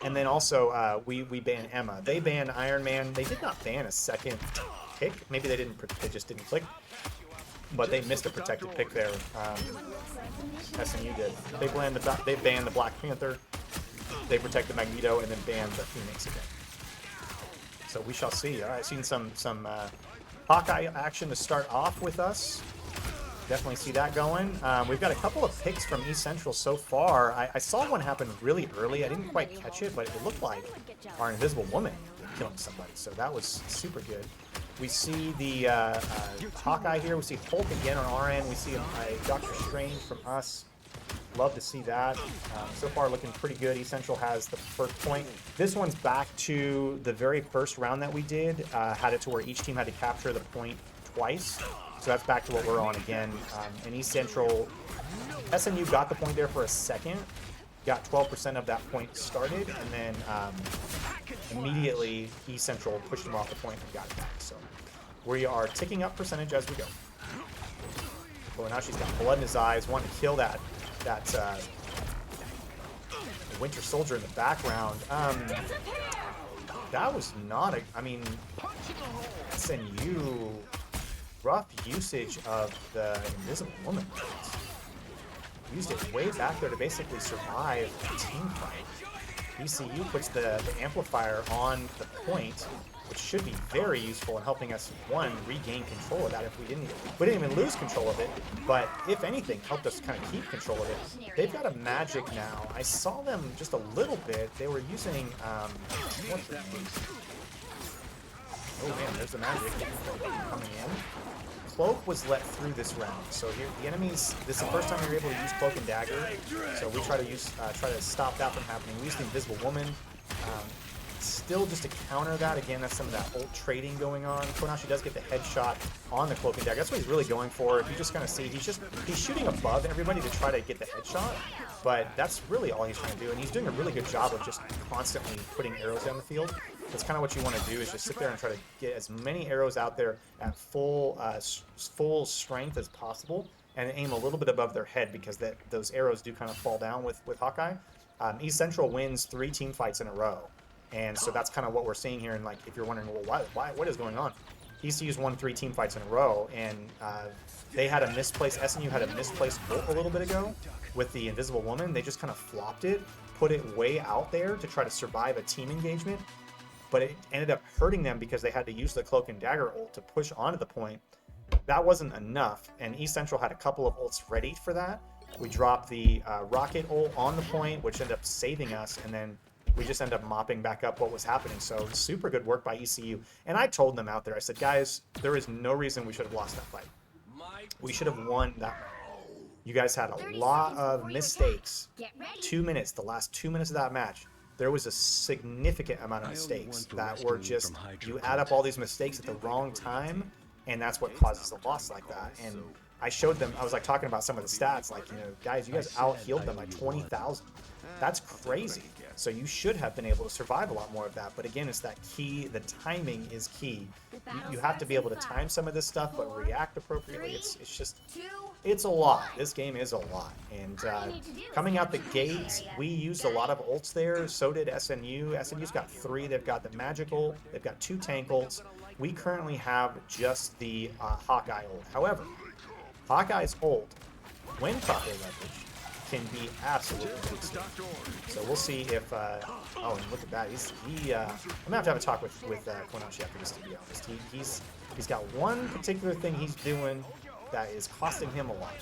And then also we ban Emma. They banned Iron Man. They did not ban a second pick. Maybe they didn't. They just didn't click. But they missed a protected pick there. SNU did. They banned the Black Panther. They protected Magneto and then banned the Phoenix again. So we shall see. All right, seen some Hawkeye action to start off with us. Definitely see that going. We've got a couple of picks from East Central so far. I saw one happen really early. I didn't quite catch it, but it looked like our Invisible Woman killing somebody. So that was super good. We see the Hawkeye here. We see Hulk again on our end. We see a Doctor Strange from us. Love to see that. So far looking pretty good. East Central has the first point. This one's back to the very first round that we did. Had it to where each team had to capture the point twice. So that's back to what we're on again. And East Central, SNU got the point there for a second. Got 12% of that point started. And then immediately East Central pushed them off the point and got it back. So we are ticking up percentage as we go. Well, now she's got blood in his eyes, wanting to kill that Winter Soldier in the background. That was not a, I mean, SNU, rough usage of the Invisible Woman. Used it way back there to basically survive a team fight. ECU puts the amplifier on the point, which should be very useful in helping us, one, regain control of that if we didn't even lose control of it, but if anything, helped us kind of keep control of it. They've got a magic now. I saw them just a little bit. They were using, what's the name? Oh man, there's the magic coming in. Cloak was let through this round, so here the enemies. This is the first time we were able to use Cloak and Dagger, so we try to stop that from happening. We used the Invisible Woman. Still just to counter that, again, that's some of that ult trading going on. Konashi does get the headshot on the Cloak and Dagger. That's what he's really going for. If you just kind of see, he's shooting above everybody to try to get the headshot, but that's really all he's trying to do, and he's doing a really good job of just constantly putting arrows down the field. That's kind of what you want to do, is just sit there and try to get as many arrows out there at full strength as possible, and aim a little bit above their head, because those arrows do kind of fall down with Hawkeye. East Central wins 3 team fights in a row. And so that's kind of what we're seeing here. And like, if you're wondering, well, what is going on? ECU's won 3 team fights in a row, and they had a misplaced, SNU had a misplaced ult a little bit ago with the Invisible Woman. They just kind of flopped it, put it way out there to try to survive a team engagement, but it ended up hurting them because they had to use the Cloak and Dagger ult to push onto the point. That wasn't enough, and East Central had a couple of ults ready for that. We dropped the rocket ult on the point, which ended up saving us, and then we just end up mopping back up what was happening. So super good work by ECU. And I told them out there, I said, guys, there is no reason we should have lost that fight. We should have won that round. You guys had a lot of mistakes. 2 minutes, the last 2 minutes of that match, there was a significant amount of mistakes that were just, you add up all these mistakes at the wrong time, and that's what causes a loss like that. And I showed them, I was like talking about some of the stats, like, you know, guys, you guys out-healed them by 20,000. That's crazy. So you should have been able to survive a lot more of that. But again, it's that key, the timing is key. You have to be able to time some of this stuff, but react appropriately. It's just, it's a lot. This game is a lot. And coming out the gates, we used a lot of ults there. So did SNU. SNU's got 3. They've got the magic ult. They've got 2 tank ults. We currently have just the Hawkeye ult. However, Hawkeye's ult, when properly leveraged, can be absolutely amazing. So we'll see if oh, and look at that, I'm gonna have to have a talk with Konashi after this, to be honest. He's got one particular thing he's doing that is costing him a lot,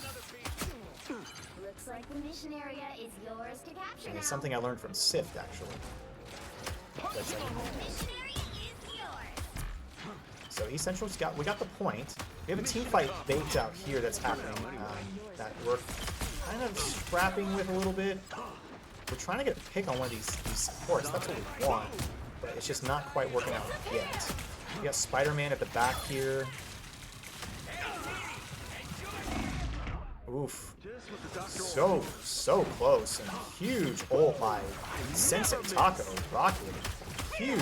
Looks like the mission area is yours to capture and now. it's something I learned from Sift, actually. That's like, The mission area is yours. So Essentials we got the point. We have a team fight baked out here that's happening that we're kind of scrapping with a little bit. We're trying to get a pick on one of these supports. That's what we want, but it's just not quite working out yet. We got Spider-Man at the back here. Oof. So close. And huge ult by Sensei Taco. Rocket. Huge.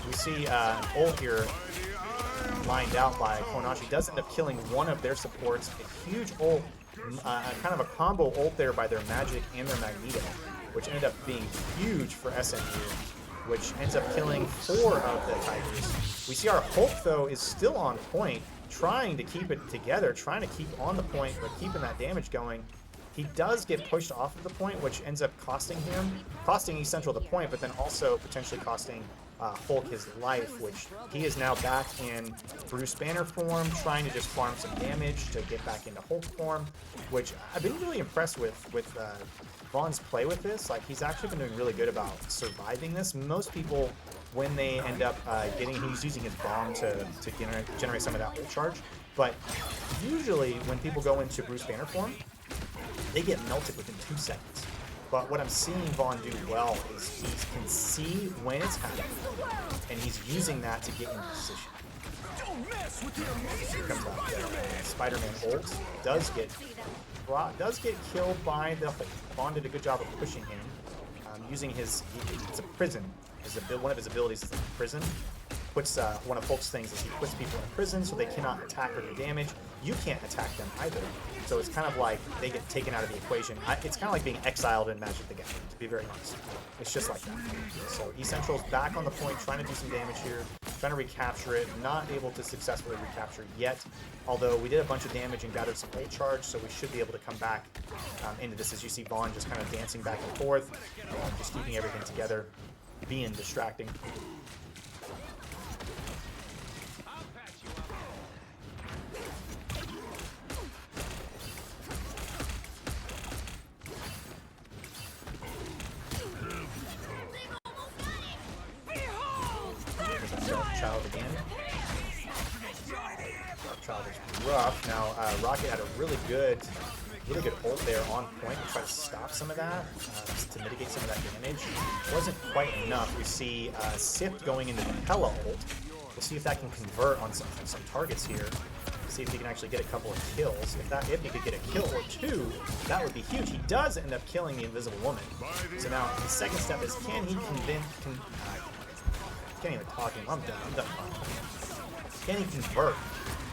We see an ult here lined out by Konashi. Does end up killing one of their supports. A huge ult, kind of a combo ult there by their Magic and their Magneto, which ended up being huge for SMU, which ends up killing 4 of the Tigers. We see our Hulk, though, is still on point, trying to keep it together, trying to keep on the point, but keeping that damage going. He does get pushed off of the point, which ends up costing Essential the point, but then also potentially costing Hulk his life, which he is now back in Bruce Banner form, trying to just farm some damage to get back into Hulk form, which I've been really impressed with Vaughn's play with this. Like, he's actually been doing really good about surviving this. Most people, when they end up he's using his bomb to generate some of that ult charge, but usually when people go into Bruce Banner form, they get melted within 2 seconds. But what I'm seeing Vaughn do well is he can see when it's happening, and he's using that to get in position. Here comes out Spider-Man ult. Does get killed by the Hulk. Vaughn did a good job of pushing him, using it's a prison. One of his abilities is like prison. Puts one of Hulk's things is he puts people in prison so they cannot attack or do damage. You can't attack them either. So it's kind of like they get taken out of the equation. It's kind of like being exiled in Magic the Gathering, to be very honest. It's just like that. So Essential's back on the point, trying to do some damage here, trying to recapture it. Not able to successfully recapture it yet, although we did a bunch of damage and gathered some ult charge, so we should be able to come back into this. As you see Vaughn just kind of dancing back and forth, just keeping everything together, being distracting. Child again. Child is rough. Now Rocket had a really good ult there on point to try to stop some of that, to mitigate some of that damage. Wasn't quite enough. We see Sith going into the Hella ult. We'll see if that can convert on some targets here. See if he can actually get a couple of kills. If he could get a kill or 2, that would be huge. He does end up killing the Invisible Woman. So now the second step is, can he convince? Can't even talk to him. I'm done. Can he convert?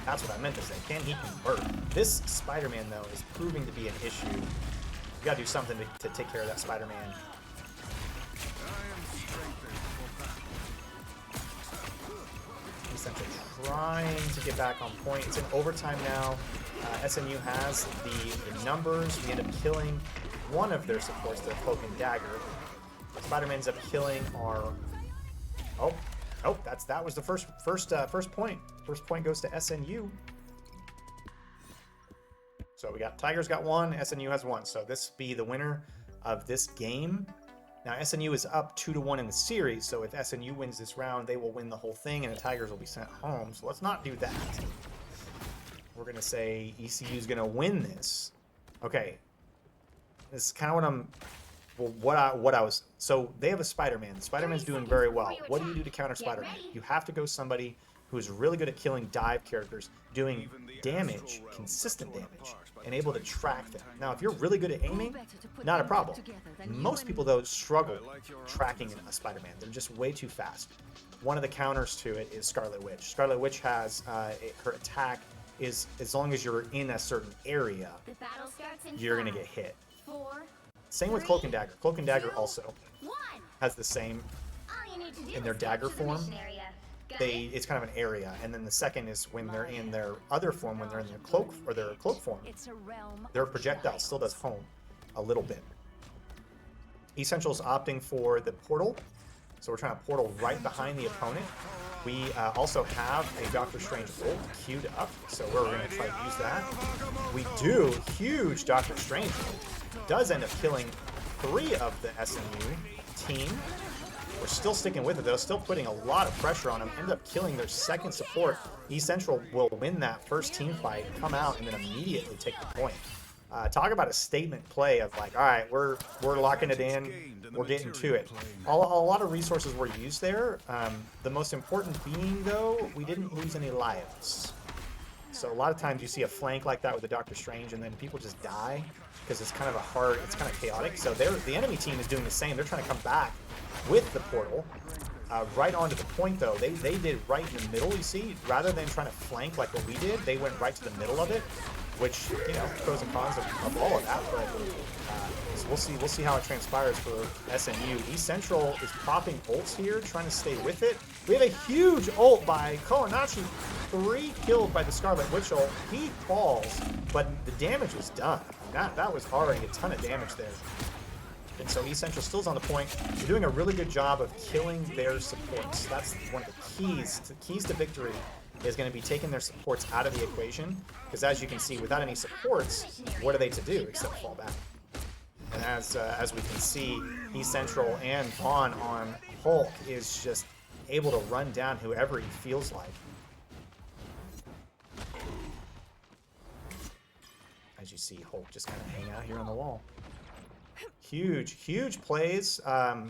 That's what I meant to say. Can he convert? This Spider-Man, though, is proving to be an issue. You gotta do something to take care of that Spider-Man. Essentially trying to get back on point. It's in overtime now. SMU has the numbers. We end up killing one of their supports, their Cloak and Dagger. Spider-Man ends up killing our... Oh, that was the first point. First point goes to SNU. So we got Tigers got 1, SNU has 1. So this be the winner of this game. Now SNU is up 2-1 in the series. So if SNU wins this round, they will win the whole thing, and the Tigers will be sent home. So let's not do that. We're gonna say ECU is gonna win this. Okay, this is kind of what I'm. Well, what I was... So, they have a Spider-Man. Spider-Man's doing very well. What do you do to counter Spider-Man? You have to go somebody who's really good at killing dive characters, doing damage, consistent damage, and able to track them. Now, if you're really good at aiming, not a problem. Most people, though, struggle tracking a Spider-Man. They're just way too fast. One of the counters to it is Scarlet Witch. Scarlet Witch has... her attack is, as long as you're in a certain area, you're going to get hit. Same with Cloak and Dagger. Cloak and Dagger also has the same in their dagger form. It's kind of an area, and then the second is when they're in their other form, when they're in their cloak form. Their projectile still does home a little bit. Essential's opting for the portal, so we're trying to portal right behind the opponent. We also have a Doctor Strange ult queued up, so we're going to try to use that. We do. Huge Doctor Strange ult. Does end up killing 3 of the SMU team, We're still sticking with it, though, still putting a lot of pressure on them. End up killing their second support. East Central will win that first team fight, come out, and then immediately take the point. Talk about a statement play of like, all right, we're locking it in, we're getting to it. A lot of resources were used there. The most important being, though, we didn't lose any lives. So a lot of times you see a flank like that with the Doctor Strange, and then people just die because it's kind of it's kind of chaotic. So the enemy team is doing the same. They're trying to come back with the portal right onto the point, though. They did right in the middle, you see. Rather than trying to flank like what we did, they went right to the middle of it, which, you know, pros and cons of all of that. But so we'll see how it transpires for SNU. East Central is popping ults here, trying to stay with it. We have a huge ult by Koinachi. 3 killed by the Scarlet Witch ult. He falls, but the damage was done. That was already a ton of damage there. And so East Central still's on the point. They're doing a really good job of killing their supports. That's one of the keys to victory, is going to be taking their supports out of the equation. Because as you can see, without any supports, what are they to do except fall back? And as we can see, East Central and Vaughn on Hulk is just able to run down whoever he feels like. As you see, Hulk just kind of hang out here on the wall. Huge plays.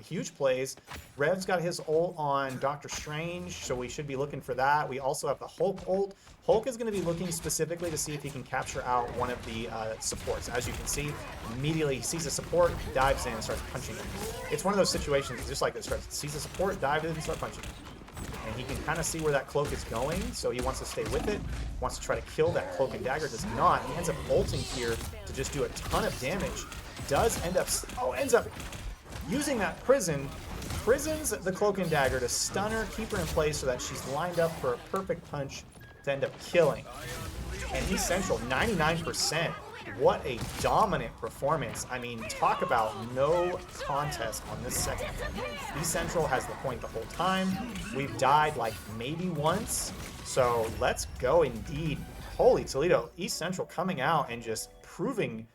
Huge plays. Rev's got his ult on Doctor Strange, so we should be looking for that. We also have the Hulk ult. Hulk is going to be looking specifically to see if he can capture out one of the supports. As you can see, immediately he sees a support, dives in, and starts punching him. It's one of those situations just like this. Sees a support, dives in, and starts punching him. And he can kind of see where that cloak is going, so he wants to stay with it, wants to try to kill that cloak and dagger, does not. He ends up ulting here to just do a ton of damage. Ends up using that prisons the cloak and dagger to stun her, keep her in place so that she's lined up for a perfect punch to end up killing. And East Central, 99%. What a dominant performance. I mean, talk about no contest on this second. East Central has the point the whole time. We've died like maybe once. So let's go indeed. Holy Toledo. East Central coming out and just proving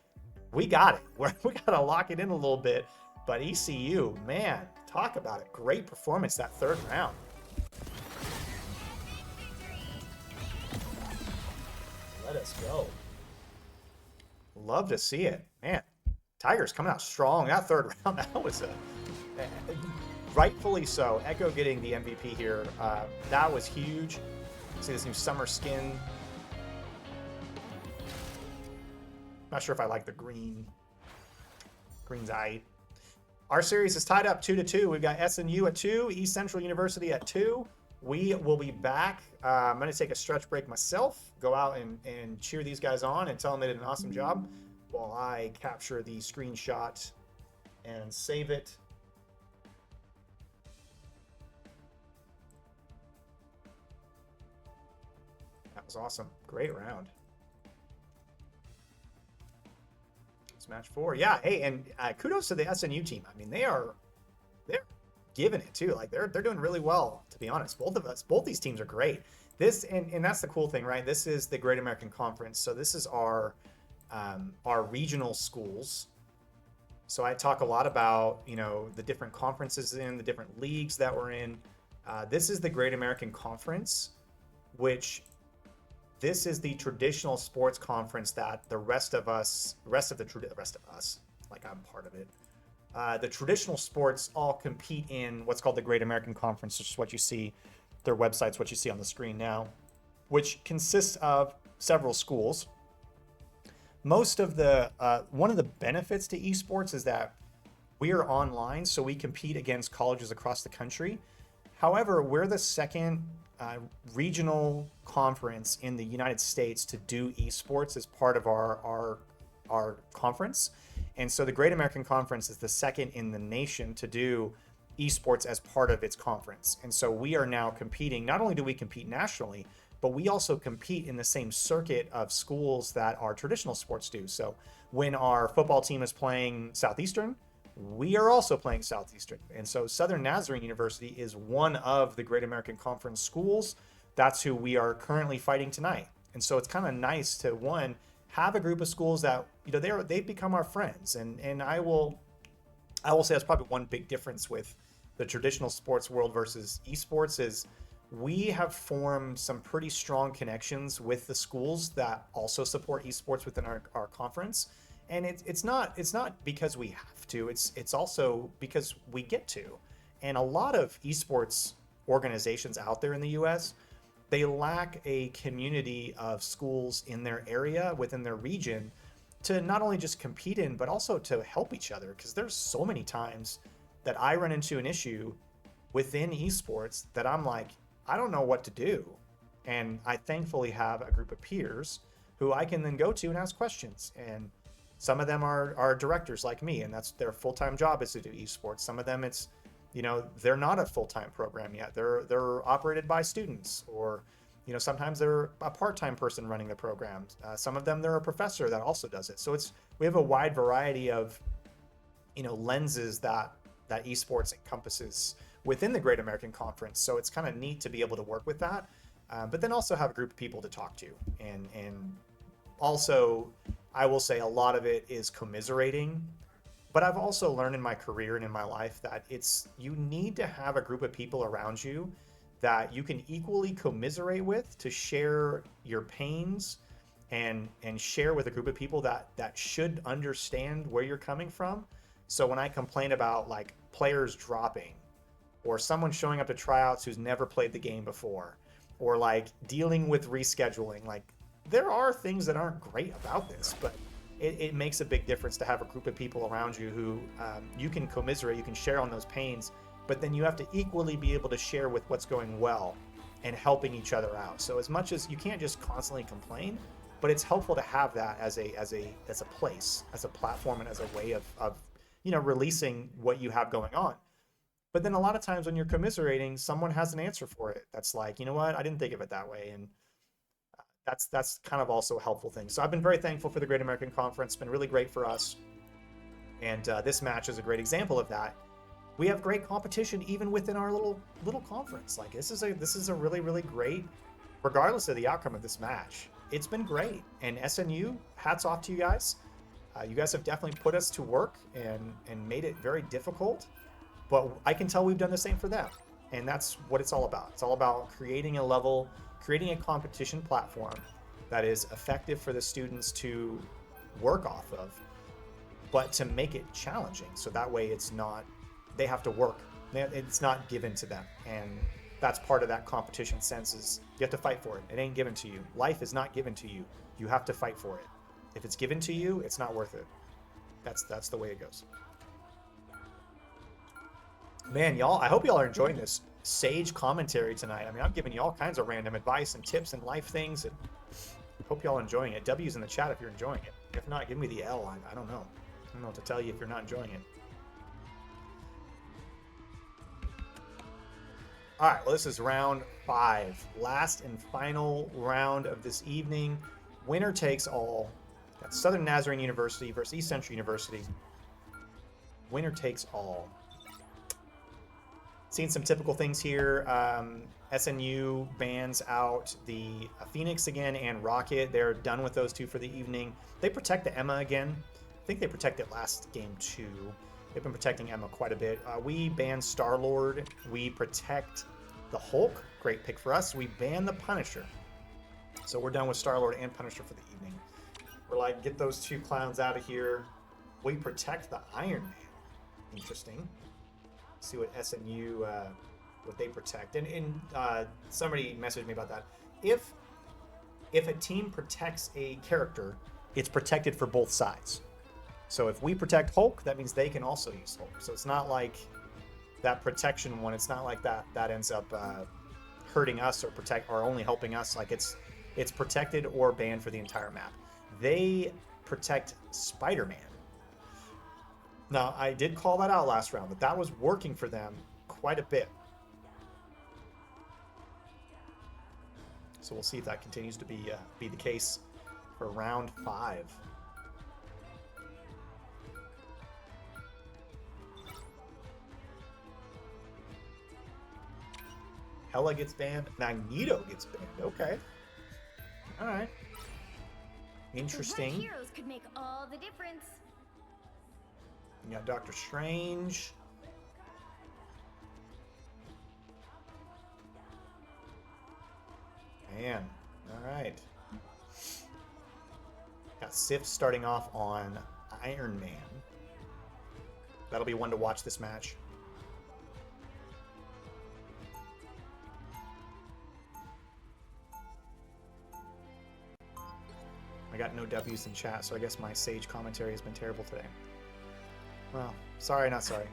we got it. We got to lock it in a little bit. But ECU, man, talk about it. Great performance that third round. Let us go. Love to see it. Man, Tigers coming out strong. That third round, that was rightfully so. Echo getting the MVP here. That was huge. See this new summer skin. Not sure if I like the green's eye. Our series is tied up 2-2. We've got SNU at 2, East Central University at 2. We will be back. I'm going to take a stretch break myself, go out and cheer these guys on and tell them they did an awesome job while I capture the screenshot and save it. That was awesome. Great round. It's match 4. Yeah, hey, and kudos to the SNU team. I mean, they're giving it too. Like they're doing really well, to be honest. Both these teams are great. This and that's the cool thing, right? This is the Great American Conference, so this is our regional schools. So I talk a lot about, you know, the different conferences the different leagues that we're in. This is the Great American Conference, which this is the traditional sports conference that the rest of us, like I'm part of it. The traditional sports all compete in what's called the Great American Conference, which is what you see, their website's what you see on the screen now, which consists of several schools. Most of the, one of the benefits to esports is that we are online, so we compete against colleges across the country. However, we're the second regional conference in the United States to do esports as part of our conference. And so the Great American Conference is the second in the nation to do esports as part of its conference. And so we are now competing. Not only do we compete nationally, but we also compete in the same circuit of schools that our traditional sports do. So when our football team is playing Southeastern, we are also playing Southeastern. And so Southern Nazarene University is one of the Great American Conference schools. That's who we are currently fighting tonight. And so it's kind of nice to, one, have a group of schools that, you know, they've become our friends. And I will say that's probably one big difference with the traditional sports world versus esports is we have formed some pretty strong connections with the schools that also support esports within our conference. And it's not because we have to, it's also because we get to. And a lot of esports organizations out there in the US, they lack a community of schools in their area, within their region, to not only just compete in, but also to help each other. Because there's so many times that I run into an issue within esports that I'm like, I don't know what to do. And I thankfully have a group of peers who I can then go to and ask questions. And some of them are directors like me, and that's their full-time job is to do esports. Some of them it's, you know, they're not a full-time program yet. They're operated by students, or, you know, sometimes they're a part-time person running the programs. Some of them, they're a professor that also does it. So we have a wide variety of, you know, lenses that esports encompasses within the Great American Conference. So it's kind of neat to be able to work with that, but then also have a group of people to talk to. And also, I will say a lot of it is commiserating, but I've also learned in my career and in my life that you need to have a group of people around you that you can equally commiserate with, to share your pains and share with a group of people that should understand where you're coming from. So when I complain about like players dropping, or someone showing up to tryouts who's never played the game before, or like dealing with rescheduling, like there are things that aren't great about this, but it makes a big difference to have a group of people around you who you can commiserate, you can share on those pains, but then you have to equally be able to share with what's going well and helping each other out. So as much as you can't just constantly complain, but it's helpful to have that as a place, as a platform, and as a way of you know, releasing what you have going on. But then a lot of times when you're commiserating, someone has an answer for it. That's like, you know what, I didn't think of it that way. And that's kind of also a helpful thing. So I've been very thankful for the Great American Conference. It's been really great for us. And this match is a great example of that. We have great competition even within our little conference. Like this is a really, really great, regardless of the outcome of this match. It's been great. And SNU, hats off to you guys. You guys have definitely put us to work and made it very difficult. But I can tell we've done the same for them. And that's what it's all about. It's all about creating a level, creating a competition platform that is effective for the students to work off of, but to make it challenging. So that way it's not, they have to work. It's not given to them. And that's part of that competition sense is you have to fight for it. It ain't given to you. Life is not given to you. You have to fight for it. If it's given to you, it's not worth it. That's the way it goes. Man, y'all, I hope y'all are enjoying this sage commentary tonight. I mean, I'm giving you all kinds of random advice and tips and life things, and hope y'all enjoying it. W's in the chat if you're enjoying it. If not, give me the L. I don't know. I don't know what to tell you if you're not enjoying it. All right, well, this is round 5. Last and final round of this evening. Winner takes all. Got Southern Nazarene University versus East Central University. Winner takes all. Seen some typical things here. SNU bans out the Phoenix again and Rocket. They're done with those two for the evening. They protect the Emma again. I think they protected last game too. They've been protecting Emma quite a bit. We ban Star-Lord. We protect the Hulk. Great pick for us. We ban the Punisher. So we're done with Star-Lord and Punisher for the evening. We're like, get those two clowns out of here. We protect the Iron Man. Interesting. See what SNU, what they protect. And somebody messaged me about that. If a team protects a character, it's protected for both sides. So if we protect Hulk, that means they can also use Hulk. So it's not like that protection one. It's not like that ends up hurting us or only helping us. Like it's protected or banned for the entire map. They protect Spider-Man. Now, I did call that out last round, but that was working for them quite a bit. So we'll see if that continues to be the case for round 5. Hela gets banned. Magneto gets banned. Okay. All right. Interesting. The right heroes could make all the difference. You got Doctor Strange. man. All right. Got Sif starting off on Iron Man. That'll be one to watch this match. I got no W's in chat, so I guess my Sage commentary has been terrible today. Well, sorry, not sorry.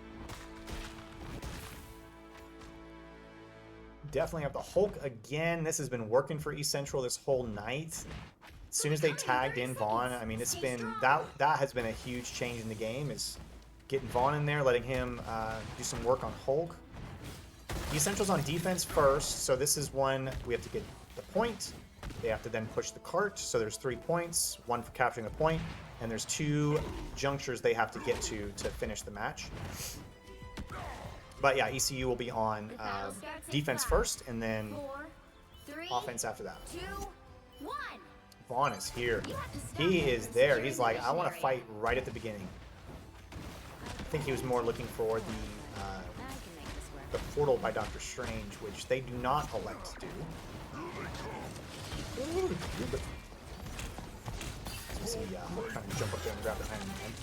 Definitely have the Hulk again. This has been working for East Central this whole night. As soon as they tagged in Vaughn, I mean, it's been that has been a huge change in the game. Is getting Vaughn in there, letting him do some work on Hulk. East Central's on defense first, so this is one we have to get the point. They have to then push the cart, so there's 3 points, one for capturing the point, and there's 2 junctures they have to get to finish the match. But yeah, ECU will be on defense first, and then 4, 3, offense after that. 2, 1. Vaughn is here. He is there. He's like, I want to fight right at the beginning. I think he was more looking for the portal by Doctor Strange, which they do not elect to do. Ooh, you see, Hulk trying to jump up there and grab the Iron Man.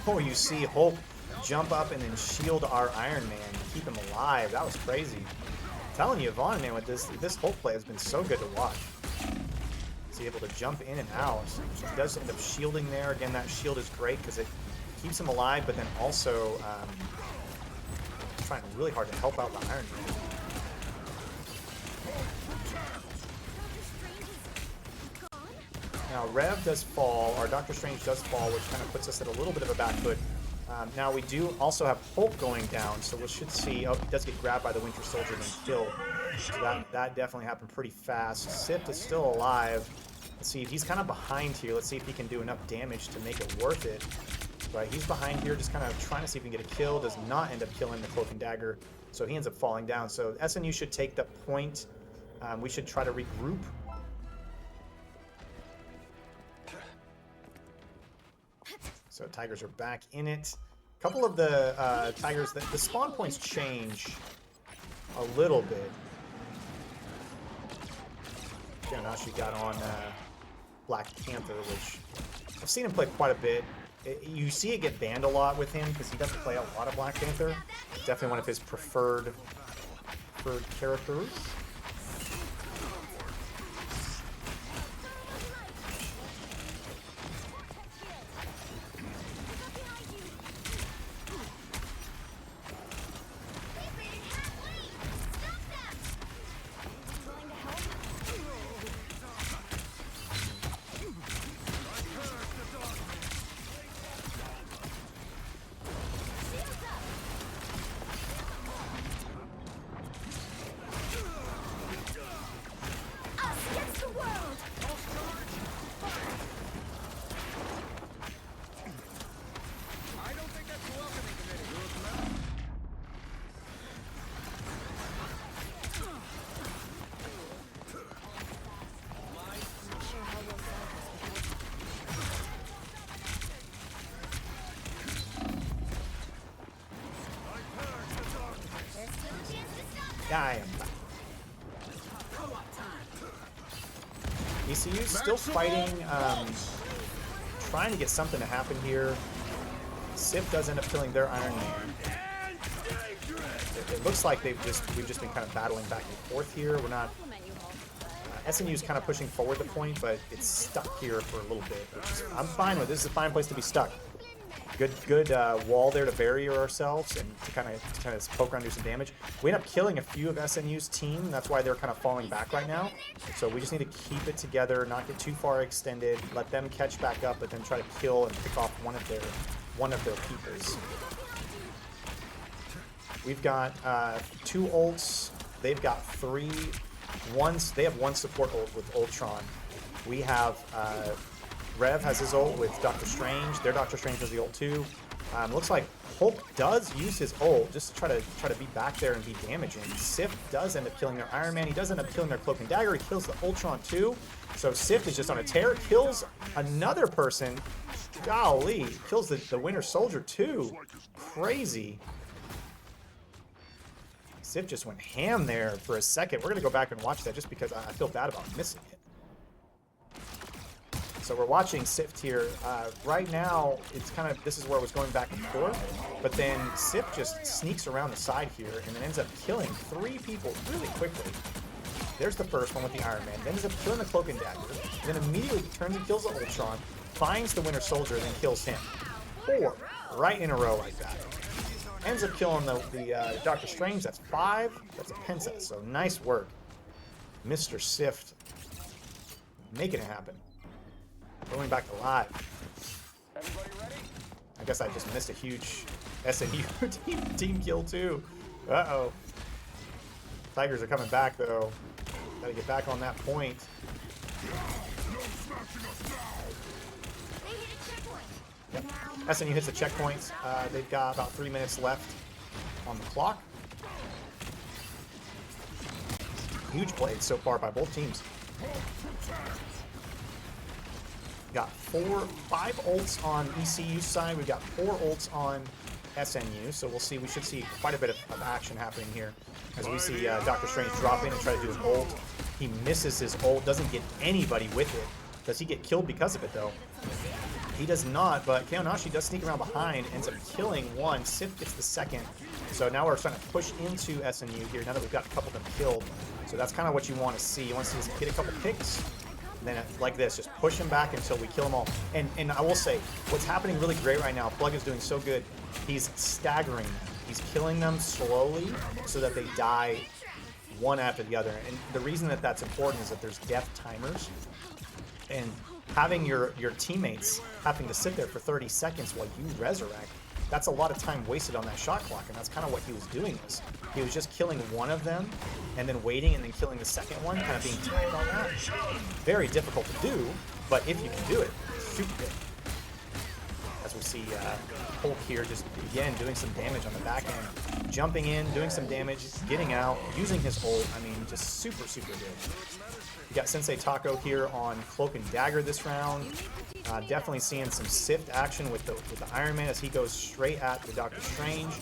Oh, you see Hulk jump up and then shield our Iron Man to keep him alive. That was crazy. I'm telling you, Vaughn, man, with this Hulk play has been so good to watch. He's able to jump in and out. He does end up shielding there. Again, that shield is great because it keeps him alive, but then also trying really hard to help out the Iron Man. Now, Rev does fall, or Doctor Strange does fall, which kind of puts us at a little bit of a back foot. Now, we do also have Hulk going down, so we should see... Oh, he does get grabbed by the Winter Soldier and killed. So that definitely happened pretty fast. Sif is still alive. Let's see, he's kind of behind here. Let's see if he can do enough damage to make it worth it. But he's behind here, just kind of trying to see if he can get a kill. Does not end up killing the Cloak and Dagger, so he ends up falling down. So SNU should take the point. We should try to regroup. So Tigers are back in it. A couple of the Tigers, the spawn points change a little bit. Yanashi got on Black Panther, which I've seen him play quite a bit. You see it get banned a lot with him because he doesn't play a lot of Black Panther. Definitely one of his preferred characters. I am back. ECU's still fighting, trying to get something to happen here. Sif does end up killing their Iron Man. It looks like we've just been kind of battling back and forth here. We're not. SNU's kind of pushing forward the point, but it's stuck here for a little bit. I'm fine with this. Is a fine place to be stuck. Good wall there to bury ourselves and to kind of poke around, do some damage. We end up killing a few of SNU's team. That's why they're kind of falling back right now. So we just need to keep it together, not get too far extended, let them catch back up, but then try to kill and pick off one of their peoples. We've got 2 ults. They've got 3. They have 1 support ult with Ultron. We have Rev has his ult with Doctor Strange. Their Doctor Strange has the ult too. Looks like Hulk does use his ult just to try to be back there and be damaging. Sif does end up killing their Iron Man. He does end up killing their Cloak and Dagger. He kills the Ultron too. So Sif is just on a tear. Kills another person. Golly, kills the Winter Soldier too. Crazy. Sif just went ham there for a second. We're going to go back and watch that just because I feel bad about missing it. So we're watching Sift here. Right now, it's kind of, this is where it was going back and forth. But then Sift just sneaks around the side here and then ends up killing 3 people really quickly. There's the first one with the Iron Man. Then ends up killing the Cloak and Dagger. Then immediately turns and kills the Ultron. Finds the Winter Soldier and then kills him. 4 right in a row like that. Ends up killing the Doctor Strange. That's 5. That's a Pensa. So nice work. Mr. Sift making it happen. Going back to live. Everybody ready? I guess I just missed a huge SNU team kill too. Uh-oh. Tigers are coming back though. Gotta get back on that point. They hit a checkpoint. Yep. Now, SNU hits the checkpoint. They've got about 3 minutes left on the clock. Huge plays so far by both teams. Got 5 ults on ECU side. We've got 4 ults on SNU. So we'll see. We should see quite a bit of action happening here as we see Doctor Strange drop in and try to do an ult. He misses his ult. Doesn't get anybody with it. Does he get killed because of it though? He does not, but Kaonashi does sneak around behind, ends up killing one. Sif gets the second. So now we're trying to push into SNU here now that we've got a couple of them killed. So that's kind of what you want to see. You want to see us get a couple picks. Then like this, just push him back until we kill them all. And I will say, what's happening really great right now, Plug is doing so good, he's staggering them. He's killing them slowly so that they die one after the other. And the reason that that's important is that there's death timers. And having your teammates having to sit there for 30 seconds while you resurrect, that's a lot of time wasted on that shot clock, and that's kind of what he was doing. He was just killing one of them and then waiting and then killing the second one, kind of being timed on that. Very difficult to do, but if you can do it, super good. As we see Hulk here just, again, doing some damage on the back end. Jumping in, doing some damage, getting out, using his ult. I mean, just super, super good. We got Sensei Taco here on Cloak and Dagger this round. Definitely seeing some Sift action with the Iron Man as he goes straight at the Doctor Strange.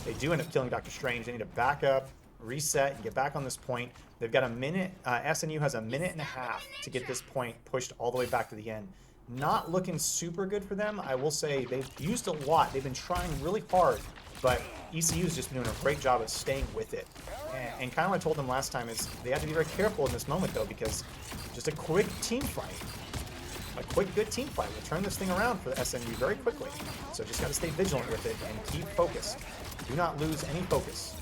They do end up killing Doctor Strange. They need to back up, reset, and get back on this point. They've got a minute. SNU has a minute and a half to get this point pushed all the way back to the end. Not looking super good for them. I will say they've used a lot. They've been trying really hard, but ECU has just been doing a great job of staying with it. And kind of what I told them last time is they have to be very careful in this moment, though, because just a quick team fight, a quick good team fight will turn this thing around for the SNU very quickly. So just got to stay vigilant with it and keep focused. Do not lose any focus.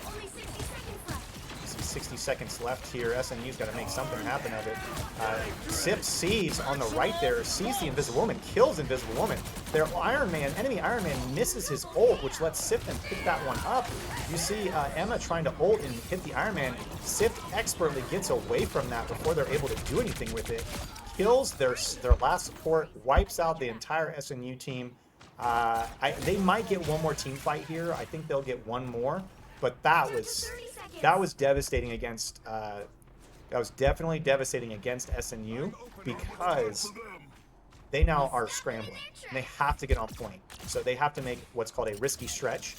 only 60 seconds left. 60 seconds left here. SNU's got to make something happen of it. Sif sees on the right there, sees the Invisible Woman, kills Invisible Woman. Their enemy Iron Man misses his ult, which lets Sif then pick that one up. You see Emma trying to ult and hit the Iron Man. Sif expertly gets away from that before they're able to do anything with it. Kills their last support, wipes out the entire SNU team. They might get one more team fight here. I think they'll get one more, but that was devastating against. That was definitely devastating against SNU because they now are scrambling and they have to get on point. So they have to make what's called a risky stretch.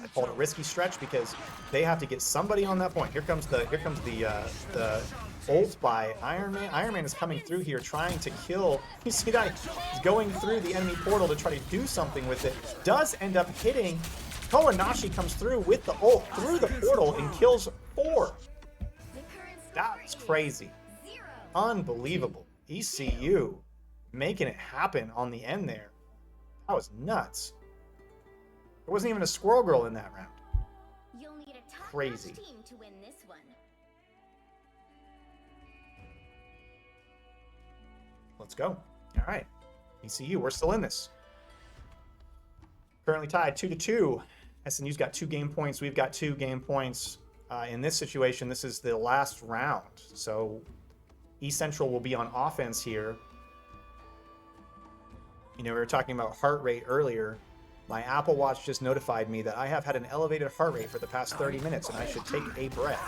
I call it a risky stretch because they have to get somebody on that point. Here comes the ult by Iron Man. Iron Man is coming through here trying to kill. You see that? He's going through the enemy portal to try to do something with it. Does end up hitting. Kaonashi comes through with the ult through the portal and kills 4. That's crazy. Unbelievable. ECU making it happen on the end there. That was nuts. There wasn't even a Squirrel Girl in that round. You'll need a top-notch Crazy. team to win this one. Let's go. All right. ECU, we're still in this. Currently tied 2-2. SNU's got 2 game points. We've got 2 game points. In this situation, this is the last round. So E Central will be on offense here. You know, we were talking about heart rate earlier. My Apple Watch just notified me that I have had an elevated heart rate for the past 30 minutes and I should take a breath.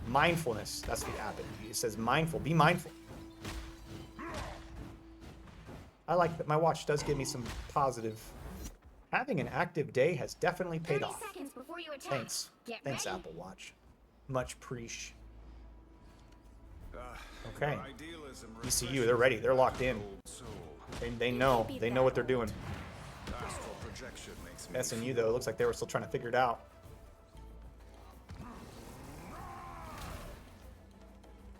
Mindfulness, that's the app. It says mindful, be mindful. I like that my watch does give me some positive Having an active day has definitely paid 30 off. seconds before you attack. Thanks. Get Thanks, ready. Apple Watch. Much appreciate. Ah, Okay. idealism ECU, they're ready. They're locked in. soul. They know. They know what they're doing. Astral projection makes me SNU, though, it looks like they were still trying to figure it out.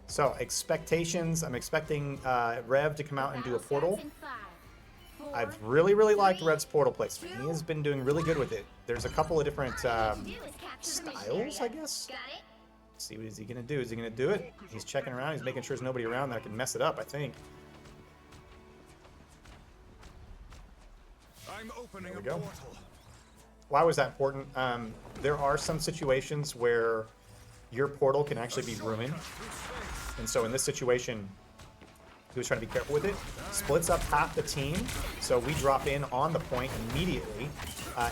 So, expectations. I'm expecting Rev to come out and do a portal. Battle starts in 5, 4, I've really liked Rev's portal placement. He has been doing really good with it. There's a couple of different all you need to do is capture the mission styles, I area. guess. Got it? See, what is he going to do? Is he going to do it? He's checking around. He's making sure there's nobody around that can mess it up, I think. I'm opening There a we go. portal. Why was that important? There are some situations where your portal can actually be ruined. And so in this situation, he was trying to be careful with it. Splits up half the team, so we drop in on the point immediately.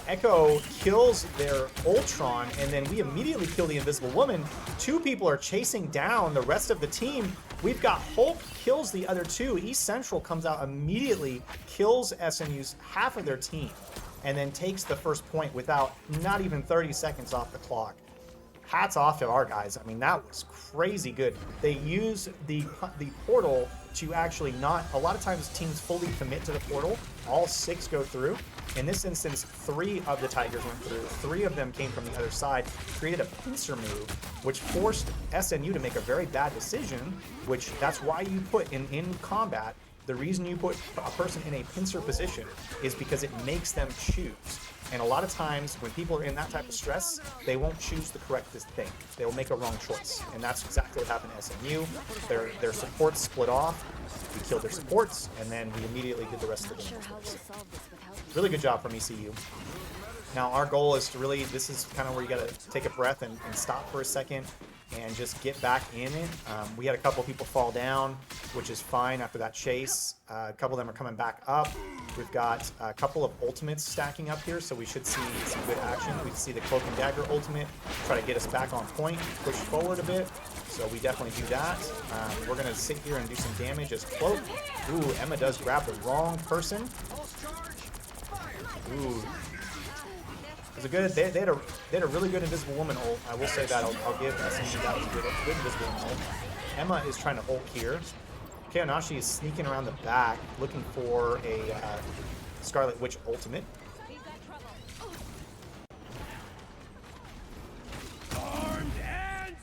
Echo kills their Ultron, and then we immediately kill the Invisible Woman. 2 people are chasing down the rest of the team. We've got Hulk kills the other 2. East Central comes out immediately, kills SNU's half of their team, and then takes the first point without not even 30 seconds off the clock. Hats off to our guys. I mean, that was crazy good. They use the portal to actually not... A lot of times teams fully commit to the portal. All 6 go through. In this instance, 3 of the Tigers went through. 3 of them came from the other side, created a pincer move, which forced SNU to make a very bad decision, which that's why you put in combat, the reason you put a person in a pincer position is because it makes them choose. And a lot of times when people are in that type of stress, they won't choose the correct thing. They'll make a wrong choice. And that's exactly what happened to SMU. Their supports split off. We killed their supports, and then we immediately did the rest of the game. Really good job from ECU. Now our goal is to really, this is kind of where you got to take a breath and stop for a second and just get back in it. We had a couple people fall down, which is fine after that chase. A couple of them are coming back up. We've got a couple of ultimates stacking up here, so we should see some good action. We see the Cloak and Dagger ultimate, try to get us back on point, push forward a bit. So we definitely do that. We're going to sit here and do some damage as Cloak. Ooh, Emma does grab the wrong person. Ooh. It was a good, they had a really good Invisible Woman ult. I will say that. I'll give SMG that was a good Invisible Woman ult. Emma is trying to ult here. Keonashi is sneaking around the back, looking for a Scarlet Witch ultimate. Armed and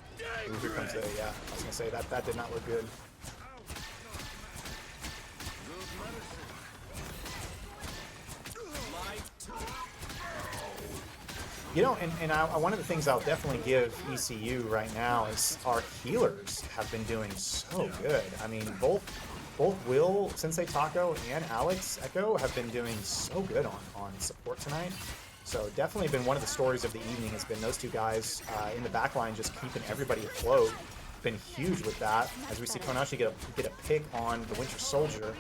Ooh, here comes the, yeah, I was gonna say that did not look good. You know, and one of the things I'll definitely give ECU right now is our healers have been doing so good. I mean, both Will, Sensei Taco, and Alex Echo have been doing so good on support tonight. So definitely been one of the stories of the evening has been those 2 guys in the back line just keeping everybody afloat. Been huge with that. As we see Konashi get a pick on the Winter Soldier.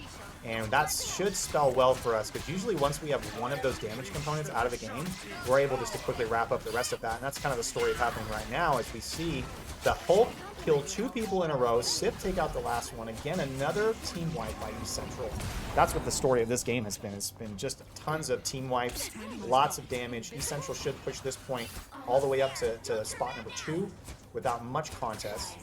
And that should spell well for us, because usually once we have one of those damage components out of the game, we're able just to quickly wrap up the rest of that. And that's kind of the story happening right now, as we see the Hulk kill 2 people in a row, Sif take out the last one. Again, another team wipe by East Central. That's what the story of this game has been. It's been just tons of team wipes, lots of damage. East Central should push this point all the way up to spot number 2 without much contest.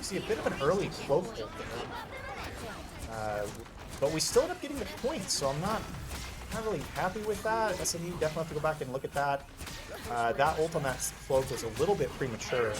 See a bit of an early Cloak ult there. But we still end up getting the points, so I'm not really happy with that. SMU definitely have to go back and look at that. That ult on that Cloak was a little bit premature.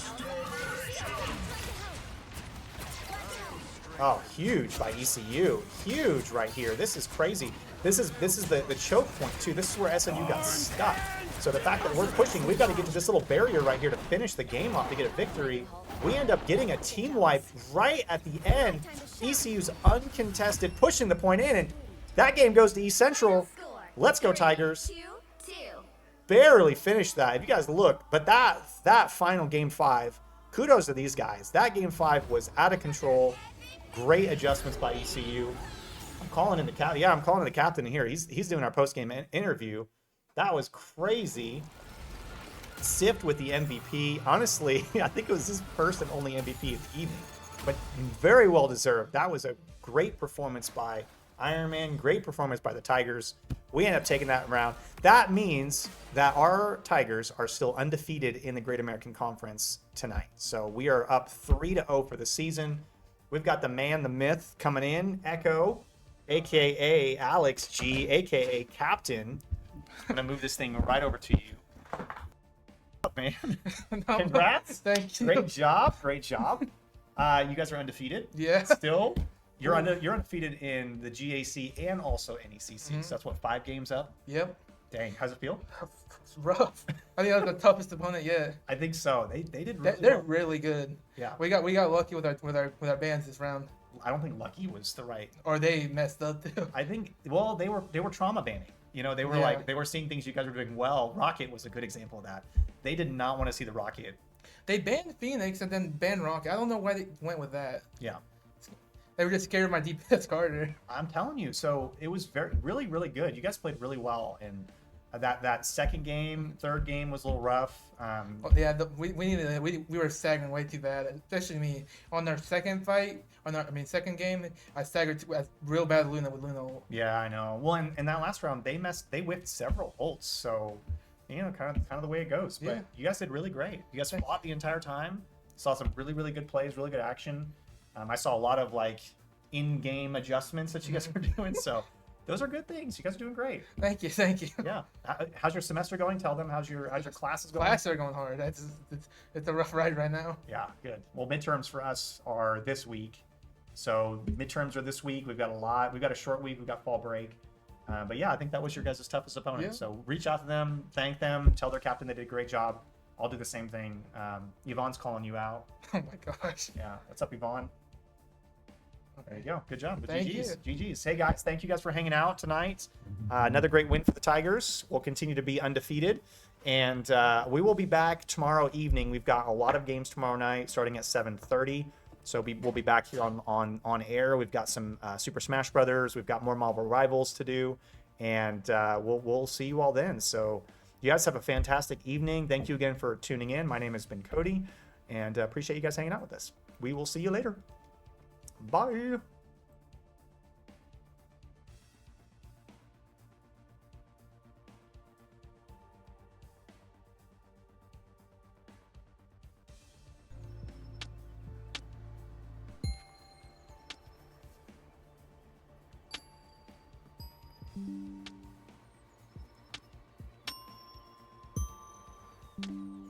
Oh, huge by ECU. Huge right here. This is crazy. This is the choke point too. This is where SMU got stuck. So the fact that we're pushing, we've got to get to this little barrier right here to finish the game off to get a victory. We end up getting a team wipe right at the end. ECU's uncontested, pushing the point in, and that game goes to East Central. Let's go Tigers. 2-2. Barely finished that, if you guys look. But that final game 5, kudos to these guys. That game 5 was out of control. Great adjustments by ECU. I'm calling in the captain. Yeah, I'm calling in the captain here. He's doing our post-game interview. That was crazy. Sift with the MVP. Honestly, I think it was his first and only MVP of the evening. but very well deserved. That was a great performance by Iron Man, great performance by the Tigers. We end up taking that round. That means that our Tigers are still undefeated in the Great American Conference tonight. So we are up 3-0 for the season. We've got the man, the myth coming in, Echo, aka Alex G, aka Captain. I'm gonna move this thing right over to you. Man, No, congrats! Thank you. Great job, great job. You guys are undefeated. Yeah. Still, you're undefeated in the GAC and also NECC. So that's what, 5 games up. Yep. Dang, how's it feel? It's rough. I think that was the toughest opponent yet. I think so. They did really They're well. really good. Yeah. We got lucky with our bands this round, I don't think lucky was the right. or they messed up too. I think they were trauma banning. You know, they were Yeah. they were seeing things you guys were doing well. Rocket was a good example of that. They did not want to see the Rocket. They banned Phoenix and then banned Rocket. I don't know why they went with that. Yeah. They were just scared of my DPS Carter. I'm telling you. So it was really, really good. You guys played really well, and that second game, third game was a little rough. Oh, yeah, we were staggering way too bad, especially me. On our second fight, second game, I staggered real bad with Luna. Yeah, I know. Well, in that last round, they whiffed several ults. So, you know, kind of the way it goes. But Yeah. you guys did really great. You guys fought the entire time. Saw some really, really good plays, really good action. I saw a lot of like in-game adjustments that you guys were doing. So those are good things. You guys are doing great. Thank you. Yeah. How's your semester going? Tell them how's your classes going? Classes are going hard. It's a rough ride right now. Yeah, good. Well, midterms for us are this week. So midterms are this week. We've got a lot. We've got a short week. We've got fall break. But yeah, I think that was your guys' toughest opponent. Yeah. So reach out to them, thank them, tell their captain they did a great job. I'll do the same thing. Yvonne's calling you out. Oh my gosh. Yeah. What's up, Yvonne? There you go. Good job. But Thank GG's. GG's. Hey, guys. Thank you guys for hanging out tonight. Another great win for the Tigers. We'll continue to be undefeated. And we will be back tomorrow evening. We've got a lot of games tomorrow night starting at 7:30. So we'll be back here on air. We've got some Super Smash Brothers. We've got more Marvel Rivals to do. And we'll see you all then. So you guys have a fantastic evening. Thank you again for tuning in. My name has been Cody. And appreciate you guys hanging out with us. We will see you later. Bye. Thank you.